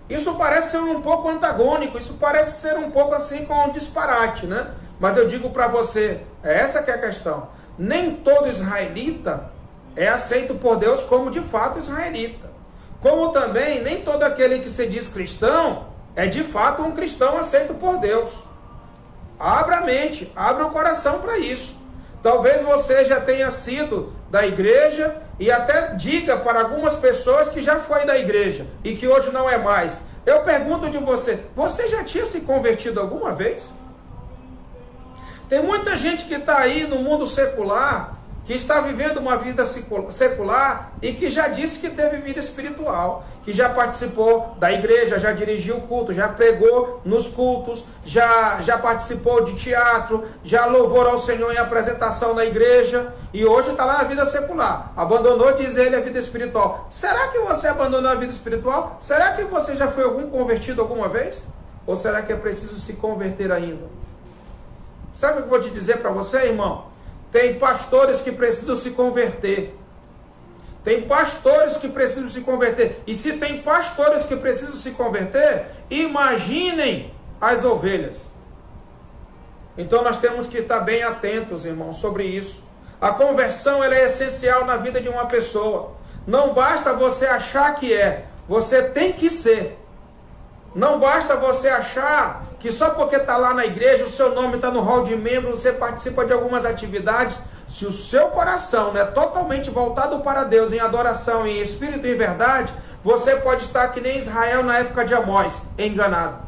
Isso parece ser um pouco antagônico, isso parece ser um pouco assim com um disparate, né? Mas eu digo para você, essa que é a questão. Nem todo israelita é aceito por Deus como de fato israelita. Como também nem todo aquele que se diz cristão é de fato um cristão aceito por Deus. Abra a mente, abra o coração para isso. Talvez você já tenha sido da igreja e até diga para algumas pessoas que já foi da igreja e que hoje não é mais. Eu pergunto de você, você já tinha se convertido alguma vez? Tem muita gente que está aí no mundo secular, que está vivendo uma vida secular e que já disse que teve vida espiritual, que já participou da igreja, já dirigiu o culto, já pregou nos cultos, já participou de teatro, já louvou ao Senhor em apresentação na igreja e hoje está lá na vida secular. Abandonou, diz ele, a vida espiritual. Será que você abandonou a vida espiritual? Será que você já foi algum convertido alguma vez? Ou será que é preciso se converter ainda? Sabe o que eu vou te dizer para você, irmão? Tem pastores que precisam se converter. Tem pastores que precisam se converter. E se tem pastores que precisam se converter, imaginem as ovelhas. Então nós temos que estar bem atentos, irmãos, sobre isso. A conversão ela é essencial na vida de uma pessoa. Não basta você achar que é. Você tem que ser. Não basta você achar que só porque está lá na igreja, o seu nome está no hall de membros, você participa de algumas atividades. Se o seu coração não é totalmente voltado para Deus, em adoração, em espírito e em verdade, você pode estar que nem Israel na época de Amós, enganado.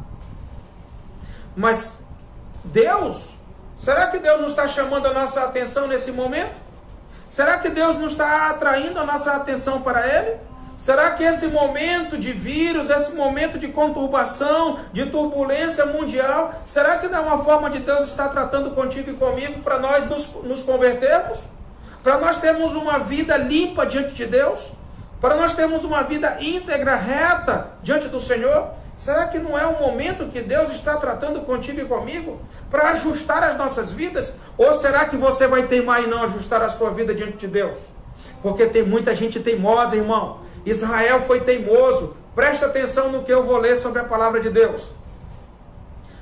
Mas Deus, será que Deus não está chamando a nossa atenção nesse momento? Será que Deus não está atraindo a nossa atenção para Ele? Será que esse momento de vírus, esse momento de conturbação, de turbulência mundial, será que não é uma forma de Deus estar tratando contigo e comigo para nós nos convertermos? Para nós termos uma vida limpa diante de Deus? Para nós termos uma vida íntegra, reta diante do Senhor? Será que não é o momento que Deus está tratando contigo e comigo para ajustar as nossas vidas? Ou será que você vai teimar e não ajustar a sua vida diante de Deus? Porque tem muita gente teimosa, irmão. Israel foi teimoso. Presta atenção no que eu vou ler sobre a palavra de Deus.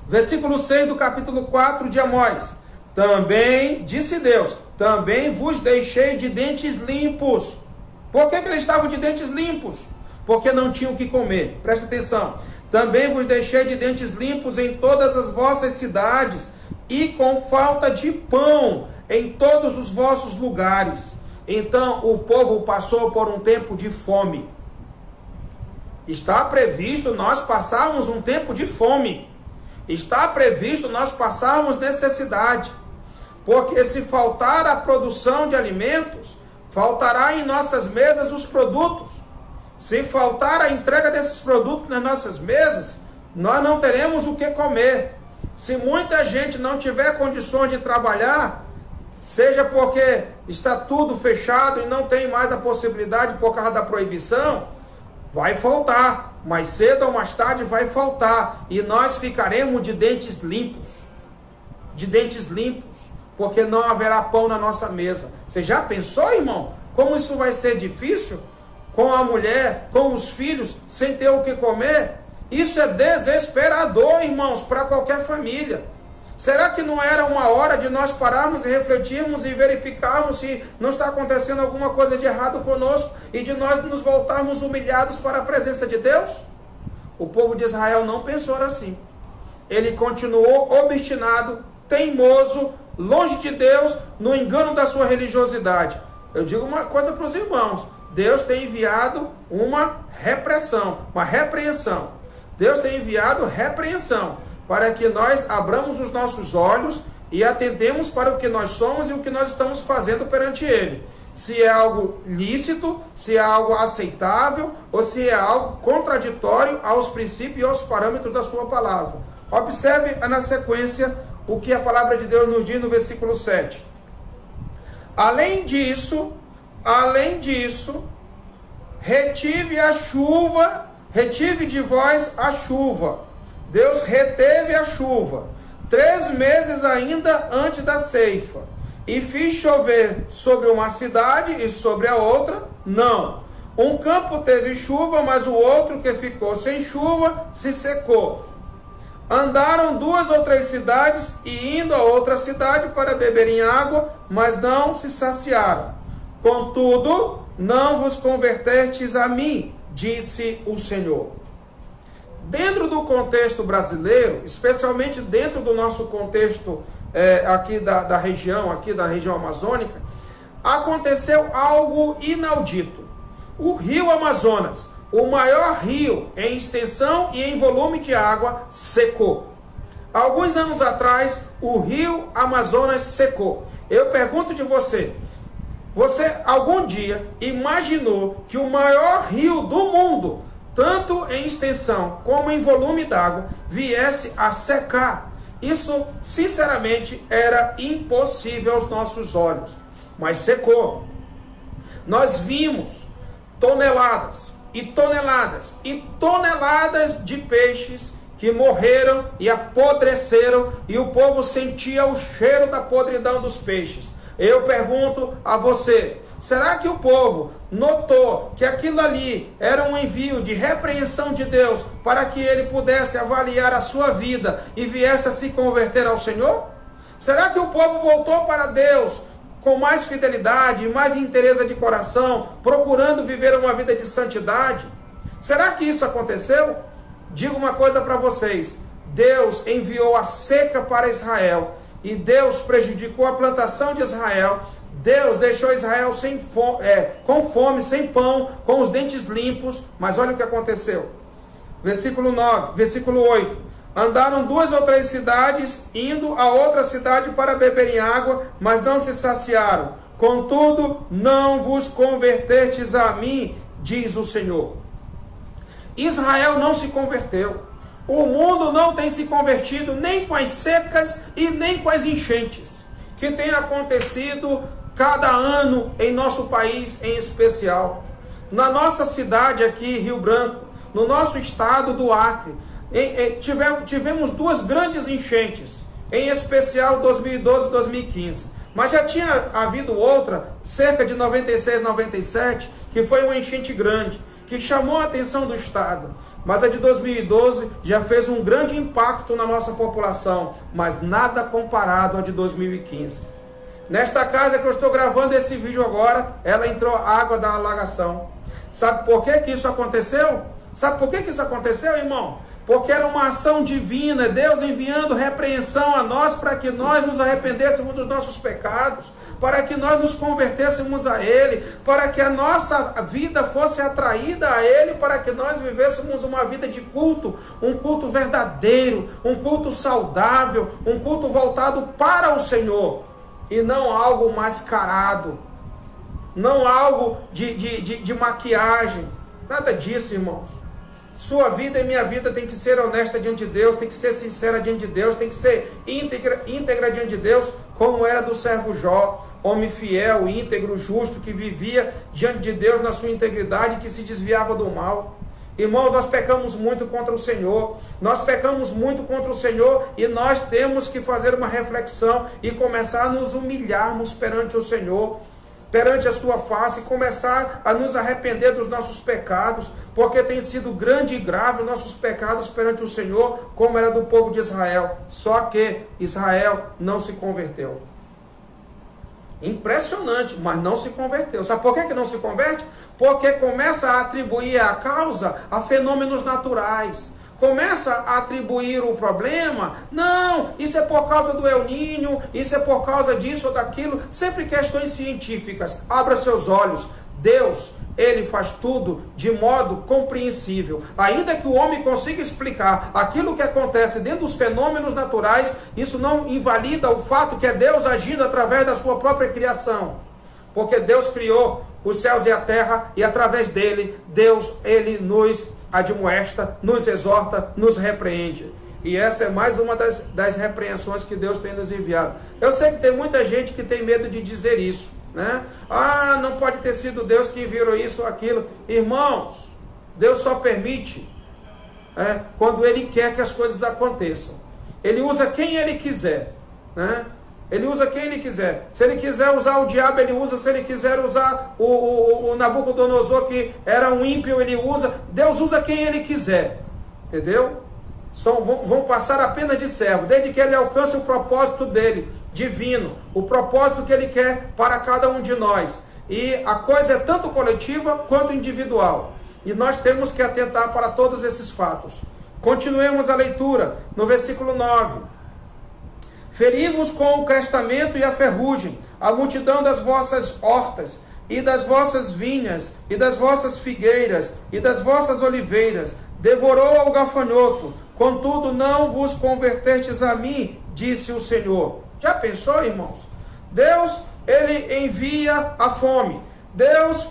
Versículo 6 do capítulo 4 de Amós. Também, disse Deus, também vos deixei de dentes limpos. Por que eles estavam de dentes limpos? Porque não tinham o que comer. Presta atenção. Também vos deixei de dentes limpos em todas as vossas cidades, e com falta de pão em todos os vossos lugares. Então o povo passou por um tempo de fome. Está previsto nós passarmos um tempo de fome. Está previsto nós passarmos necessidade. Porque se faltar a produção de alimentos, faltará em nossas mesas os produtos. Se faltar a entrega desses produtos nas nossas mesas, nós não teremos o que comer. Se muita gente não tiver condições de trabalhar, seja porque está tudo fechado e não tem mais a possibilidade por causa da proibição, vai faltar. Mais cedo ou mais tarde vai faltar. E nós ficaremos de dentes limpos. De dentes limpos. Porque não haverá pão na nossa mesa. Você já pensou, irmão? Como isso vai ser difícil? Com a mulher, com os filhos, sem ter o que comer? Isso é desesperador, irmãos, para qualquer família. Será que não era uma hora de nós pararmos e refletirmos e verificarmos se não está acontecendo alguma coisa de errado conosco e de nós nos voltarmos humilhados para a presença de Deus? O povo de Israel não pensou assim. Ele continuou obstinado, teimoso, longe de Deus, no engano da sua religiosidade. Eu digo uma coisa para os irmãos: Deus tem enviado uma repressão, uma repreensão. Deus tem enviado repreensão para que nós abramos os nossos olhos e atendemos para o que nós somos e o que nós estamos fazendo perante Ele. Se é algo lícito, se é algo aceitável ou se é algo contraditório aos princípios e aos parâmetros da sua palavra. Observe na sequência o que a palavra de Deus nos diz no versículo 7. Além disso, retive de vós a chuva. Deus reteve a chuva 3 meses ainda antes da ceifa. E fiz chover sobre uma cidade e sobre a outra, não. Um campo teve chuva, mas o outro que ficou sem chuva se secou. Andaram 2 ou 3 cidades e indo a outra cidade para beberem água, mas não se saciaram. Contudo, não vos convertertes a mim, disse o Senhor. Dentro do contexto brasileiro, especialmente dentro do nosso contexto aqui da região amazônica, aconteceu algo inaudito. O rio Amazonas, o maior rio em extensão e em volume de água, secou. Alguns anos atrás, o rio Amazonas secou. Eu pergunto de você algum dia imaginou que o maior rio do mundo, tanto em extensão como em volume d'água, viesse a secar? Isso, sinceramente, era impossível aos nossos olhos, mas secou. Nós vimos toneladas e toneladas e toneladas de peixes que morreram e apodreceram, e o povo sentia o cheiro da podridão dos peixes. Eu pergunto a você: será que o povo notou que aquilo ali era um envio de repreensão de Deus para que ele pudesse avaliar a sua vida e viesse a se converter ao Senhor? Será que o povo voltou para Deus com mais fidelidade, mais inteireza de coração, procurando viver uma vida de santidade? Será que isso aconteceu? Digo uma coisa para vocês: Deus enviou a seca para Israel e Deus prejudicou a plantação de Israel. Deus deixou Israel com fome, sem pão, com os dentes limpos. Mas olha o que aconteceu. Versículo 8. Andaram 2 ou 3 cidades, indo a outra cidade para beberem água, mas não se saciaram. Contudo, não vos convertertes a mim, diz o Senhor. Israel não se converteu. O mundo não tem se convertido nem com as secas e nem com as enchentes que tem acontecido cada ano em nosso país em especial. Na nossa cidade aqui, Rio Branco, no nosso estado do Acre, tivemos 2 grandes enchentes, em especial 2012 e 2015. Mas já tinha havido outra, cerca de 96, 97, que foi uma enchente grande, que chamou a atenção do estado. Mas a de 2012 já fez um grande impacto na nossa população, mas nada comparado à de 2015. Nesta casa que eu estou gravando esse vídeo agora, ela entrou água da alagação. Sabe por que isso aconteceu? Sabe por que isso aconteceu, irmão? Porque era uma ação divina, Deus enviando repreensão a nós para que nós nos arrependêssemos dos nossos pecados, para que nós nos convertêssemos a Ele, para que a nossa vida fosse atraída a Ele, para que nós vivêssemos uma vida de culto, um culto verdadeiro, um culto saudável, um culto voltado para o Senhor, e não algo mascarado, não algo de maquiagem, nada disso, irmãos. Sua vida e minha vida tem que ser honesta diante de Deus, tem que ser sincera diante de Deus, tem que ser íntegra diante de Deus, como era do servo Jó, homem fiel, íntegro, justo, que vivia diante de Deus na sua integridade, que se desviava do mal. Irmão, nós pecamos muito contra o Senhor, e nós temos que fazer uma reflexão e começar a nos humilharmos perante o Senhor, perante a sua face, e começar a nos arrepender dos nossos pecados, porque tem sido grande e grave os nossos pecados perante o Senhor, como era do povo de Israel. Só que Israel não se converteu. Impressionante, mas não se converteu. Sabe por que não se converte? Porque começa a atribuir a causa a fenômenos naturais. Começa a atribuir o problema, não, isso é por causa do El Niño, isso é por causa disso ou daquilo, sempre questões científicas. Abra seus olhos, Deus, Ele faz tudo de modo compreensível. Ainda que o homem consiga explicar aquilo que acontece dentro dos fenômenos naturais, isso não invalida o fato que é Deus agindo através da sua própria criação. Porque Deus criou os céus e a terra, e através dele, Deus, Ele nos admoesta, nos exorta, nos repreende. E essa é mais uma das repreensões que Deus tem nos enviado. Eu sei que tem muita gente que tem medo de dizer isso, né? Ah, não pode ter sido Deus que enviou isso ou aquilo. Irmãos, Deus só permite quando Ele quer que as coisas aconteçam. Ele usa quem Ele quiser, né? Ele usa quem Ele quiser. Se Ele quiser usar o diabo, Ele usa. Se Ele quiser usar o Nabucodonosor, que era um ímpio, Ele usa. Deus usa quem Ele quiser. Entendeu? Vão passar apenas de servo, desde que Ele alcance o propósito dEle, divino. O propósito que Ele quer para cada um de nós. E a coisa é tanto coletiva quanto individual. E nós temos que atentar para todos esses fatos. Continuemos a leitura no versículo 9. Feri-vos com o crestamento e a ferrugem, a multidão das vossas hortas, e das vossas vinhas, e das vossas figueiras, e das vossas oliveiras, devorou ao gafanhoto, contudo não vos convertestes a mim, disse o Senhor. Já pensou, irmãos? Deus, Ele envia a fome, Deus,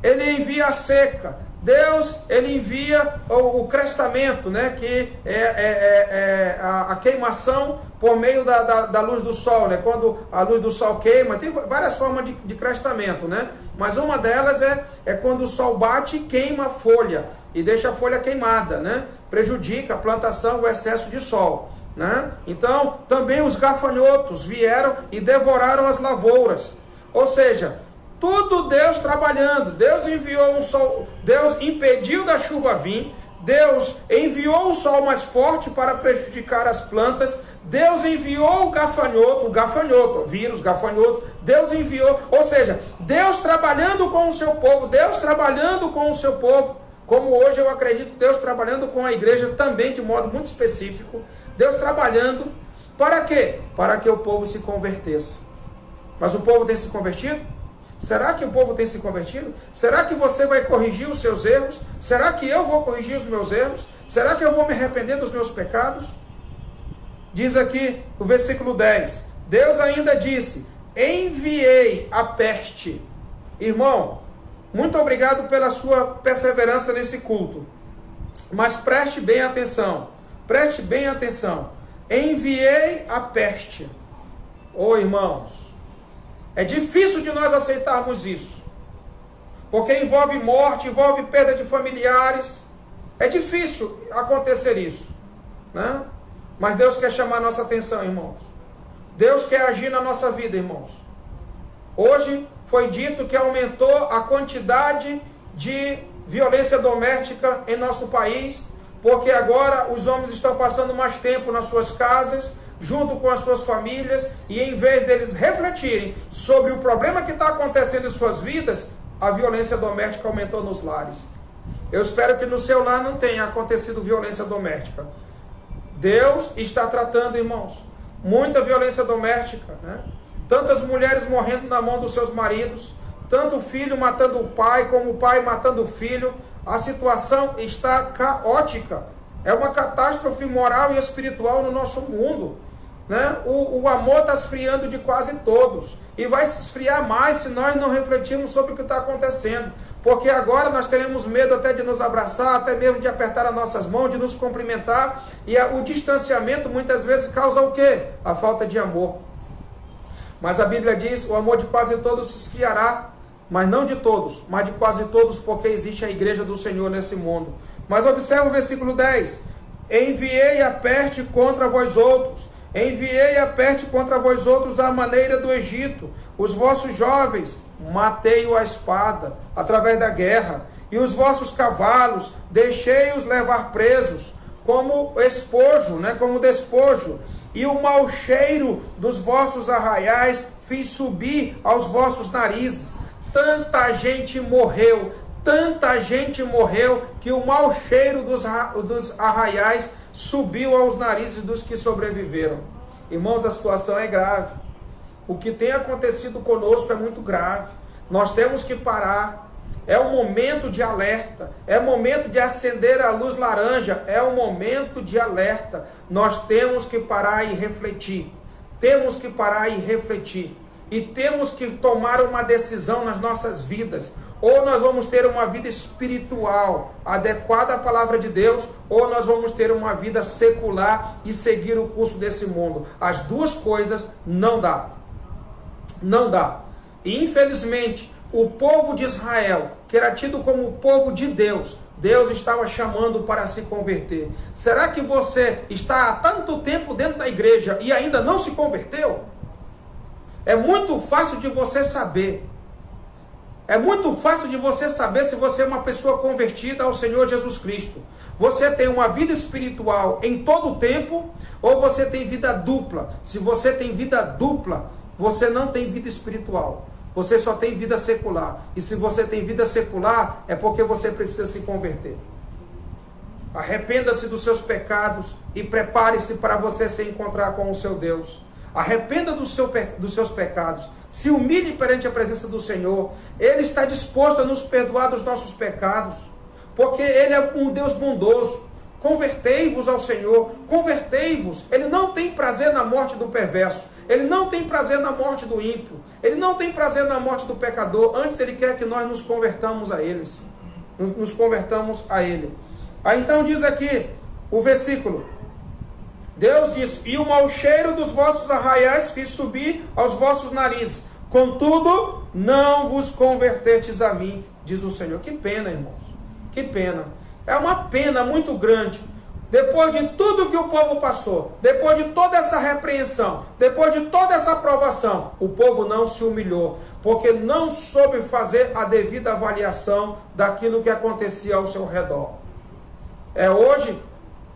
Ele envia a seca, Deus, Ele envia o crestamento, né? Que é a queimação por meio da luz do sol, né? Quando a luz do sol queima, tem várias formas de crestamento, né? Mas uma delas é quando o sol bate e queima a folha, e deixa a folha queimada, né? Prejudica a plantação, o excesso de sol, né? Então, também os gafanhotos vieram e devoraram as lavouras, ou seja, tudo Deus trabalhando. Deus enviou um sol, Deus impediu da chuva vir, Deus enviou o sol mais forte para prejudicar as plantas, Deus enviou o gafanhoto, vírus, gafanhoto, Deus enviou, ou seja, Deus trabalhando com o seu povo, Deus trabalhando com o seu povo, como hoje eu acredito Deus trabalhando com a igreja também de modo muito específico, Deus trabalhando, para quê? Para que o povo se convertesse. Mas o povo tem se convertido? Será que o povo tem se convertido? Será que você vai corrigir os seus erros? Será que eu vou corrigir os meus erros? Será que eu vou me arrepender dos meus pecados? Diz aqui o versículo 10. Deus ainda disse, enviei a peste. Irmão, muito obrigado pela sua perseverança nesse culto. Mas preste bem atenção. Preste bem atenção. Enviei a peste. Ô irmãos, é difícil de nós aceitarmos isso, porque envolve morte, envolve perda de familiares. É difícil acontecer isso, né? Mas Deus quer chamar a nossa atenção, irmãos. Deus quer agir na nossa vida, irmãos. Hoje foi dito que aumentou a quantidade de violência doméstica em nosso país, porque agora os homens estão passando mais tempo nas suas casas, junto com as suas famílias, e em vez deles refletirem sobre o problema que está acontecendo em suas vidas, a violência doméstica aumentou nos lares. Eu espero que no seu lar não tenha acontecido violência doméstica. Deus está tratando, irmãos, muita violência doméstica, né? Tantas mulheres morrendo na mão dos seus maridos, tanto o filho matando o pai, como o pai matando o filho. A situação está caótica. É uma catástrofe moral e espiritual no nosso mundo, né? O amor está esfriando de quase todos, e vai se esfriar mais se nós não refletirmos sobre o que está acontecendo, porque agora nós teremos medo até de nos abraçar, até mesmo de apertar as nossas mãos, de nos cumprimentar, e o distanciamento muitas vezes causa o quê? A falta de amor. Mas a Bíblia diz, o amor de quase todos se esfriará, mas não de todos, mas de quase todos, porque existe a igreja do Senhor nesse mundo. Mas observa o versículo 10, enviei a peste contra vós outros, enviei a peste contra vós outros à maneira do Egito, os vossos jovens matei-o à espada, através da guerra, e os vossos cavalos deixei-os levar presos, como espojo, né, como despojo, e o mau cheiro dos vossos arraiais fiz subir aos vossos narizes. Tanta gente morreu, que o mau cheiro dos arraiais subiu aos narizes dos que sobreviveram. Irmãos, a situação é grave. O que tem acontecido conosco é muito grave. Nós temos que parar. É um momento de alerta. É o momento de acender a luz laranja. É um momento de alerta. Nós temos que parar e refletir. Temos que parar e refletir. E temos que tomar uma decisão nas nossas vidas. Ou nós vamos ter uma vida espiritual adequada à palavra de Deus, ou nós vamos ter uma vida secular e seguir o curso desse mundo. As duas coisas não dá. Não dá. E infelizmente, o povo de Israel, que era tido como o povo de Deus, Deus estava chamando para se converter. Será que você está há tanto tempo dentro da igreja e ainda não se converteu? É muito fácil de você saber. É muito fácil de você saber se você é uma pessoa convertida ao Senhor Jesus Cristo. Você tem uma vida espiritual em todo o tempo, ou você tem vida dupla. Se você tem vida dupla, você não tem vida espiritual. Você só tem vida secular. E se você tem vida secular, é porque você precisa se converter. Arrependa-se dos seus pecados e prepare-se para você se encontrar com o seu Deus. Arrependa dos seus pecados. Se humilhe perante a presença do Senhor. Ele está disposto a nos perdoar dos nossos pecados, porque Ele é um Deus bondoso. Convertei-vos ao Senhor, convertei-vos. Ele não tem prazer na morte do perverso. Ele não tem prazer na morte do ímpio. Ele não tem prazer na morte do pecador. Antes Ele quer que nós nos convertamos a Ele. Nos convertamos a Ele. Aí então diz aqui o versículo. Deus diz, e o mau cheiro dos vossos arraiais fiz subir aos vossos narizes. Contudo, não vos convertertes a mim, diz o Senhor. Que pena, irmãos. Que pena. É uma pena muito grande. Depois de tudo que o povo passou, depois de toda essa repreensão, depois de toda essa aprovação, o povo não se humilhou, porque não soube fazer a devida avaliação daquilo que acontecia ao seu redor. É hoje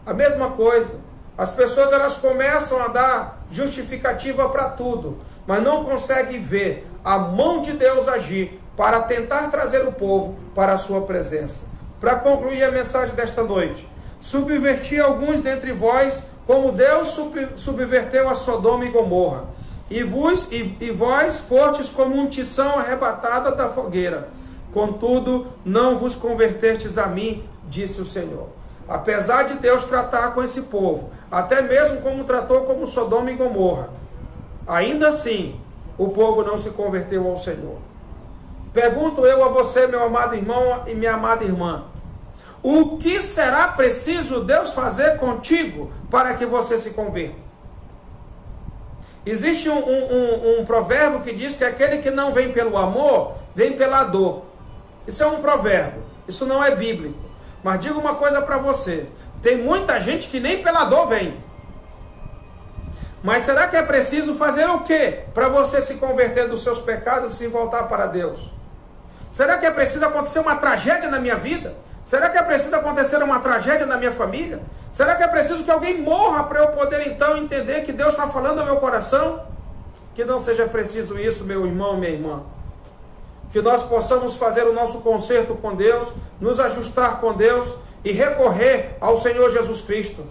a mesma coisa. As pessoas elas começam a dar justificativa para tudo, mas não conseguem ver a mão de Deus agir para tentar trazer o povo para a sua presença. Para concluir a mensagem desta noite, subverti alguns dentre vós, como Deus subverteu a Sodoma e Gomorra, e vós fostes como um tição arrebatada da fogueira. Contudo, não vos convertestes a mim, disse o Senhor. Apesar de Deus tratar com esse povo, até mesmo como tratou como Sodoma e Gomorra, ainda assim, o povo não se converteu ao Senhor. Pergunto eu a você, meu amado irmão e minha amada irmã, o que será preciso Deus fazer contigo para que você se converta? Existe um provérbio que diz que aquele que não vem pelo amor, vem pela dor. Isso é um provérbio, isso não é bíblico. Mas digo uma coisa para você, tem muita gente que nem pela dor vem. Mas será que é preciso fazer o quê para você se converter dos seus pecados e se voltar para Deus? Será que é preciso acontecer uma tragédia na minha vida? Será que é preciso acontecer uma tragédia na minha família? Será que é preciso que alguém morra para eu poder então entender que Deus está falando ao meu coração? Que não seja preciso isso, meu irmão, minha irmã. Que nós possamos fazer o nosso conserto com Deus, nos ajustar com Deus e recorrer ao Senhor Jesus Cristo.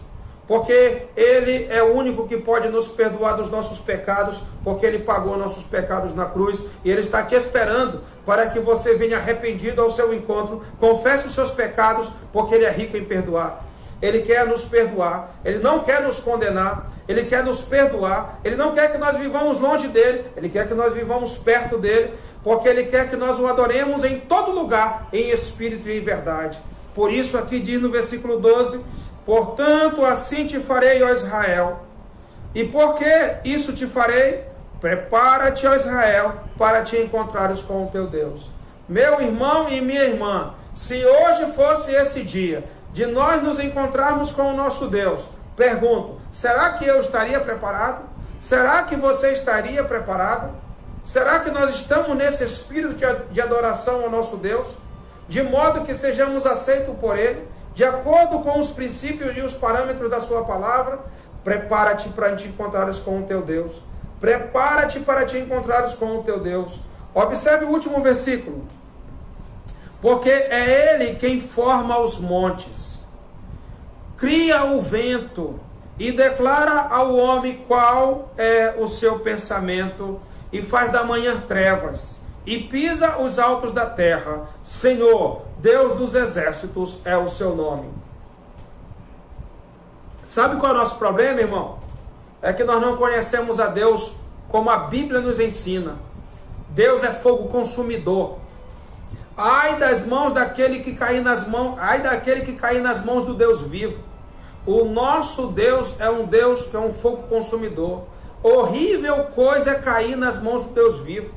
Porque Ele é o único que pode nos perdoar dos nossos pecados, porque Ele pagou nossos pecados na cruz, e Ele está te esperando para que você venha arrependido ao seu encontro, confesse os seus pecados, porque Ele é rico em perdoar. Ele quer nos perdoar, Ele não quer nos condenar, Ele quer nos perdoar, Ele não quer que nós vivamos longe dEle, Ele quer que nós vivamos perto dEle, porque Ele quer que nós o adoremos em todo lugar, em espírito e em verdade. Por isso aqui diz no versículo 12, portanto assim te farei, ó Israel. E por que isso te farei? Prepara-te, ó Israel, para te encontrares com o teu Deus. Meu irmão e minha irmã, se hoje fosse esse dia de nós nos encontrarmos com o nosso Deus, pergunto, será que eu estaria preparado? Será que você estaria preparado? Será que nós estamos nesse espírito de adoração ao nosso Deus? De modo que sejamos aceitos por Ele, de acordo com os princípios e os parâmetros da sua palavra, Prepara-te para te encontrares com o teu Deus. Prepara-te para te encontrares com o teu Deus. Observe o último versículo. Porque é Ele quem forma os montes, cria o vento e declara ao homem qual é o seu pensamento, e faz da manhã trevas, e pisa os altos da terra. Senhor, Deus dos exércitos é o seu nome. Sabe qual é o nosso problema, irmão? É que nós não conhecemos a Deus como a Bíblia nos ensina. Deus é fogo consumidor. Ai das mãos daquele que cair nas mãos, ai daquele que cair nas mãos do Deus vivo. O nosso Deus é um Deus que é um fogo consumidor. Horrível coisa é cair nas mãos do Deus vivo.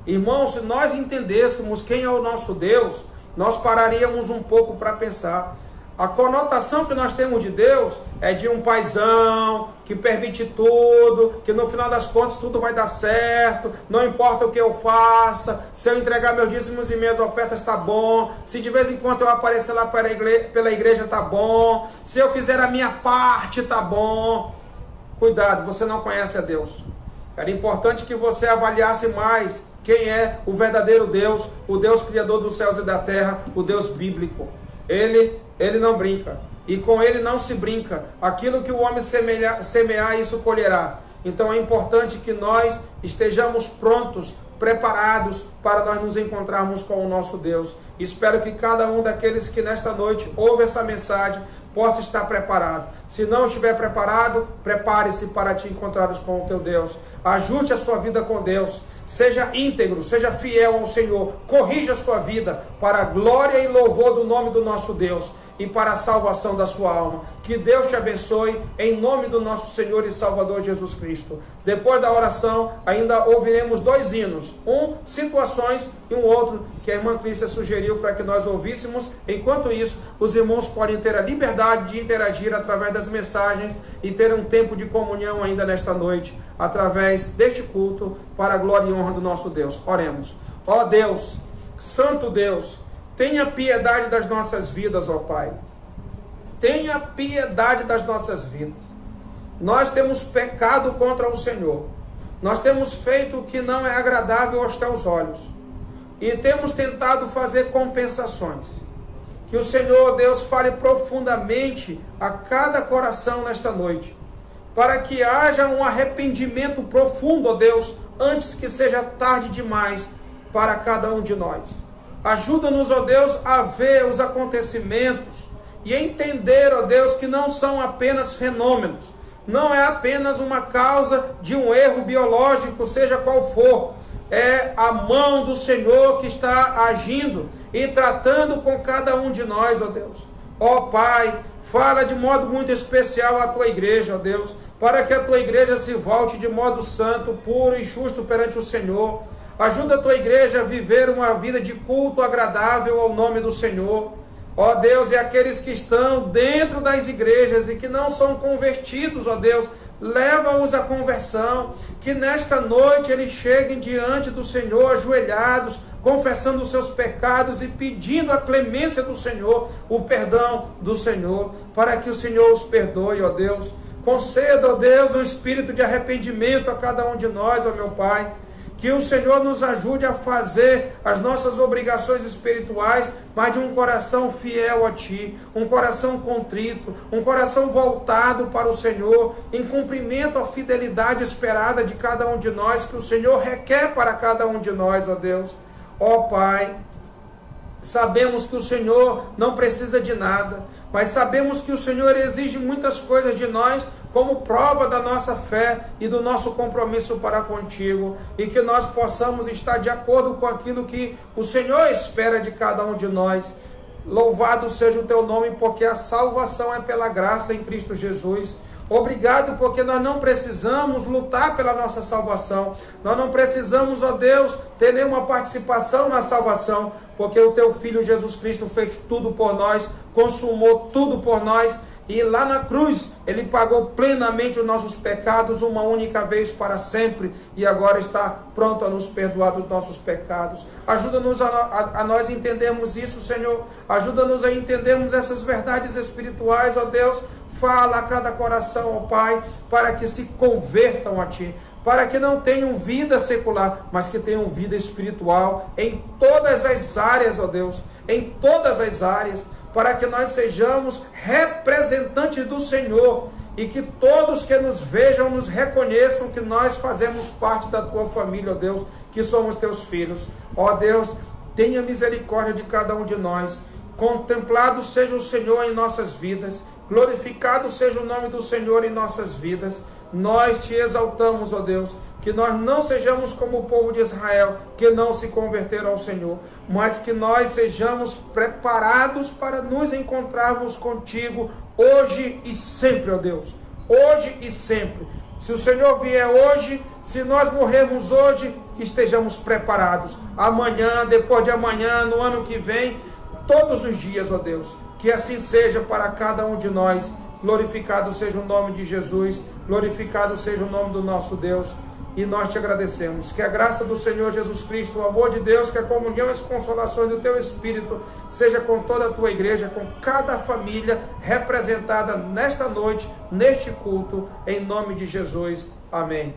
Irmão, se nós entendêssemos quem é o nosso Deus, nós pararíamos um pouco para pensar. A conotação que nós temos de Deus é de um paizão que permite tudo, que no final das contas tudo vai dar certo, não importa o que eu faça, se eu entregar meus dízimos e minhas ofertas tá bom, se de vez em quando eu aparecer lá pela igreja tá bom, se eu fizer a minha parte tá bom. Cuidado, você não conhece a Deus. Era importante que você avaliasse mais quem é o verdadeiro Deus, o Deus criador dos céus e da terra, o Deus bíblico. Ele não brinca, e com ele não se brinca. Aquilo que o homem semear, isso colherá. Então é importante que nós estejamos prontos, preparados para nós nos encontrarmos com o nosso Deus. Espero que cada um daqueles que nesta noite ouve essa mensagem possa estar preparado. Se não estiver preparado, prepare-se para te encontrares com o teu Deus. Ajude a sua vida com Deus. Seja íntegro, seja fiel ao Senhor. Corrija a sua vida para a glória e louvor do nome do nosso Deus e para a salvação da sua alma. Que Deus te abençoe em nome do nosso Senhor e Salvador Jesus Cristo. Depois da oração, ainda ouviremos 2 hinos. Um, situações, e um outro que a irmã Clícia sugeriu para que nós ouvíssemos. Enquanto isso, os irmãos podem ter a liberdade de interagir através das mensagens e ter um tempo de comunhão ainda nesta noite, através deste culto, para a glória e honra do nosso Deus. Oremos. Ó Deus, Santo Deus, tenha piedade das nossas vidas, ó Pai. Tenha piedade das nossas vidas. Nós temos pecado contra o Senhor. Nós temos feito o que não é agradável aos teus olhos. E temos tentado fazer compensações. Que o Senhor, Deus, fale profundamente a cada coração nesta noite, para que haja um arrependimento profundo, ó Deus, antes que seja tarde demais para cada um de nós. Ajuda-nos, ó Deus, a ver os acontecimentos e entender, ó Deus, que não são apenas fenômenos, não é apenas uma causa de um erro biológico, seja qual for. É a mão do Senhor que está agindo e tratando com cada um de nós, ó Deus. Ó Pai, fala de modo muito especial à tua igreja, ó Deus, para que a tua igreja se volte de modo santo, puro e justo perante o Senhor. Ajuda a tua igreja a viver uma vida de culto agradável ao nome do Senhor. Ó Deus, e aqueles que estão dentro das igrejas e que não são convertidos, ó Deus, leva-os à conversão, que nesta noite eles cheguem diante do Senhor ajoelhados, confessando os seus pecados e pedindo a clemência do Senhor, o perdão do Senhor, para que o Senhor os perdoe, ó Deus. Conceda, ó Deus, um espírito de arrependimento a cada um de nós, ó meu Pai. Que o Senhor nos ajude a fazer as nossas obrigações espirituais, mas de um coração fiel a Ti, um coração contrito, um coração voltado para o Senhor, em cumprimento à fidelidade esperada de cada um de nós, que o Senhor requer para cada um de nós, ó Deus. Ó Pai, sabemos que o Senhor não precisa de nada, mas sabemos que o Senhor exige muitas coisas de nós, como prova da nossa fé e do nosso compromisso para contigo, e que nós possamos estar de acordo com aquilo que o Senhor espera de cada um de nós. Louvado seja o teu nome, porque a salvação é pela graça em Cristo Jesus. Obrigado, porque nós não precisamos lutar pela nossa salvação. Nós não precisamos, ó Deus, ter nenhuma participação na salvação, porque o teu Filho Jesus Cristo fez tudo por nós, consumou tudo por nós, e lá na cruz Ele pagou plenamente os nossos pecados uma única vez para sempre, e agora está pronto a nos perdoar dos nossos pecados. Ajuda-nos a nós entendermos isso, Senhor. Ajuda-nos a entendermos essas verdades espirituais, ó Deus. Fala a cada coração, ó Pai, para que se convertam a Ti, para que não tenham vida secular, mas que tenham vida espiritual em todas as áreas, ó Deus, em todas as áreas, para que nós sejamos representantes do Senhor e que todos que nos vejam nos reconheçam que nós fazemos parte da Tua família, ó Deus, que somos Teus filhos. Ó Deus, tenha misericórdia de cada um de nós. Contemplado seja o Senhor em nossas vidas, glorificado seja o nome do Senhor em nossas vidas. Nós Te exaltamos, ó Deus, que nós não sejamos como o povo de Israel, que não se converteram ao Senhor, mas que nós sejamos preparados para nos encontrarmos contigo hoje e sempre, ó Deus, hoje e sempre. Se o Senhor vier hoje, se nós morrermos hoje, estejamos preparados. Amanhã, depois de amanhã, no ano que vem, todos os dias, ó Deus, que assim seja para cada um de nós. Glorificado seja o nome de Jesus, glorificado seja o nome do nosso Deus, e nós Te agradecemos. Que a graça do Senhor Jesus Cristo, o amor de Deus, que a comunhão e as consolações do Teu Espírito seja com toda a Tua igreja, com cada família representada nesta noite, neste culto, em nome de Jesus. Amém.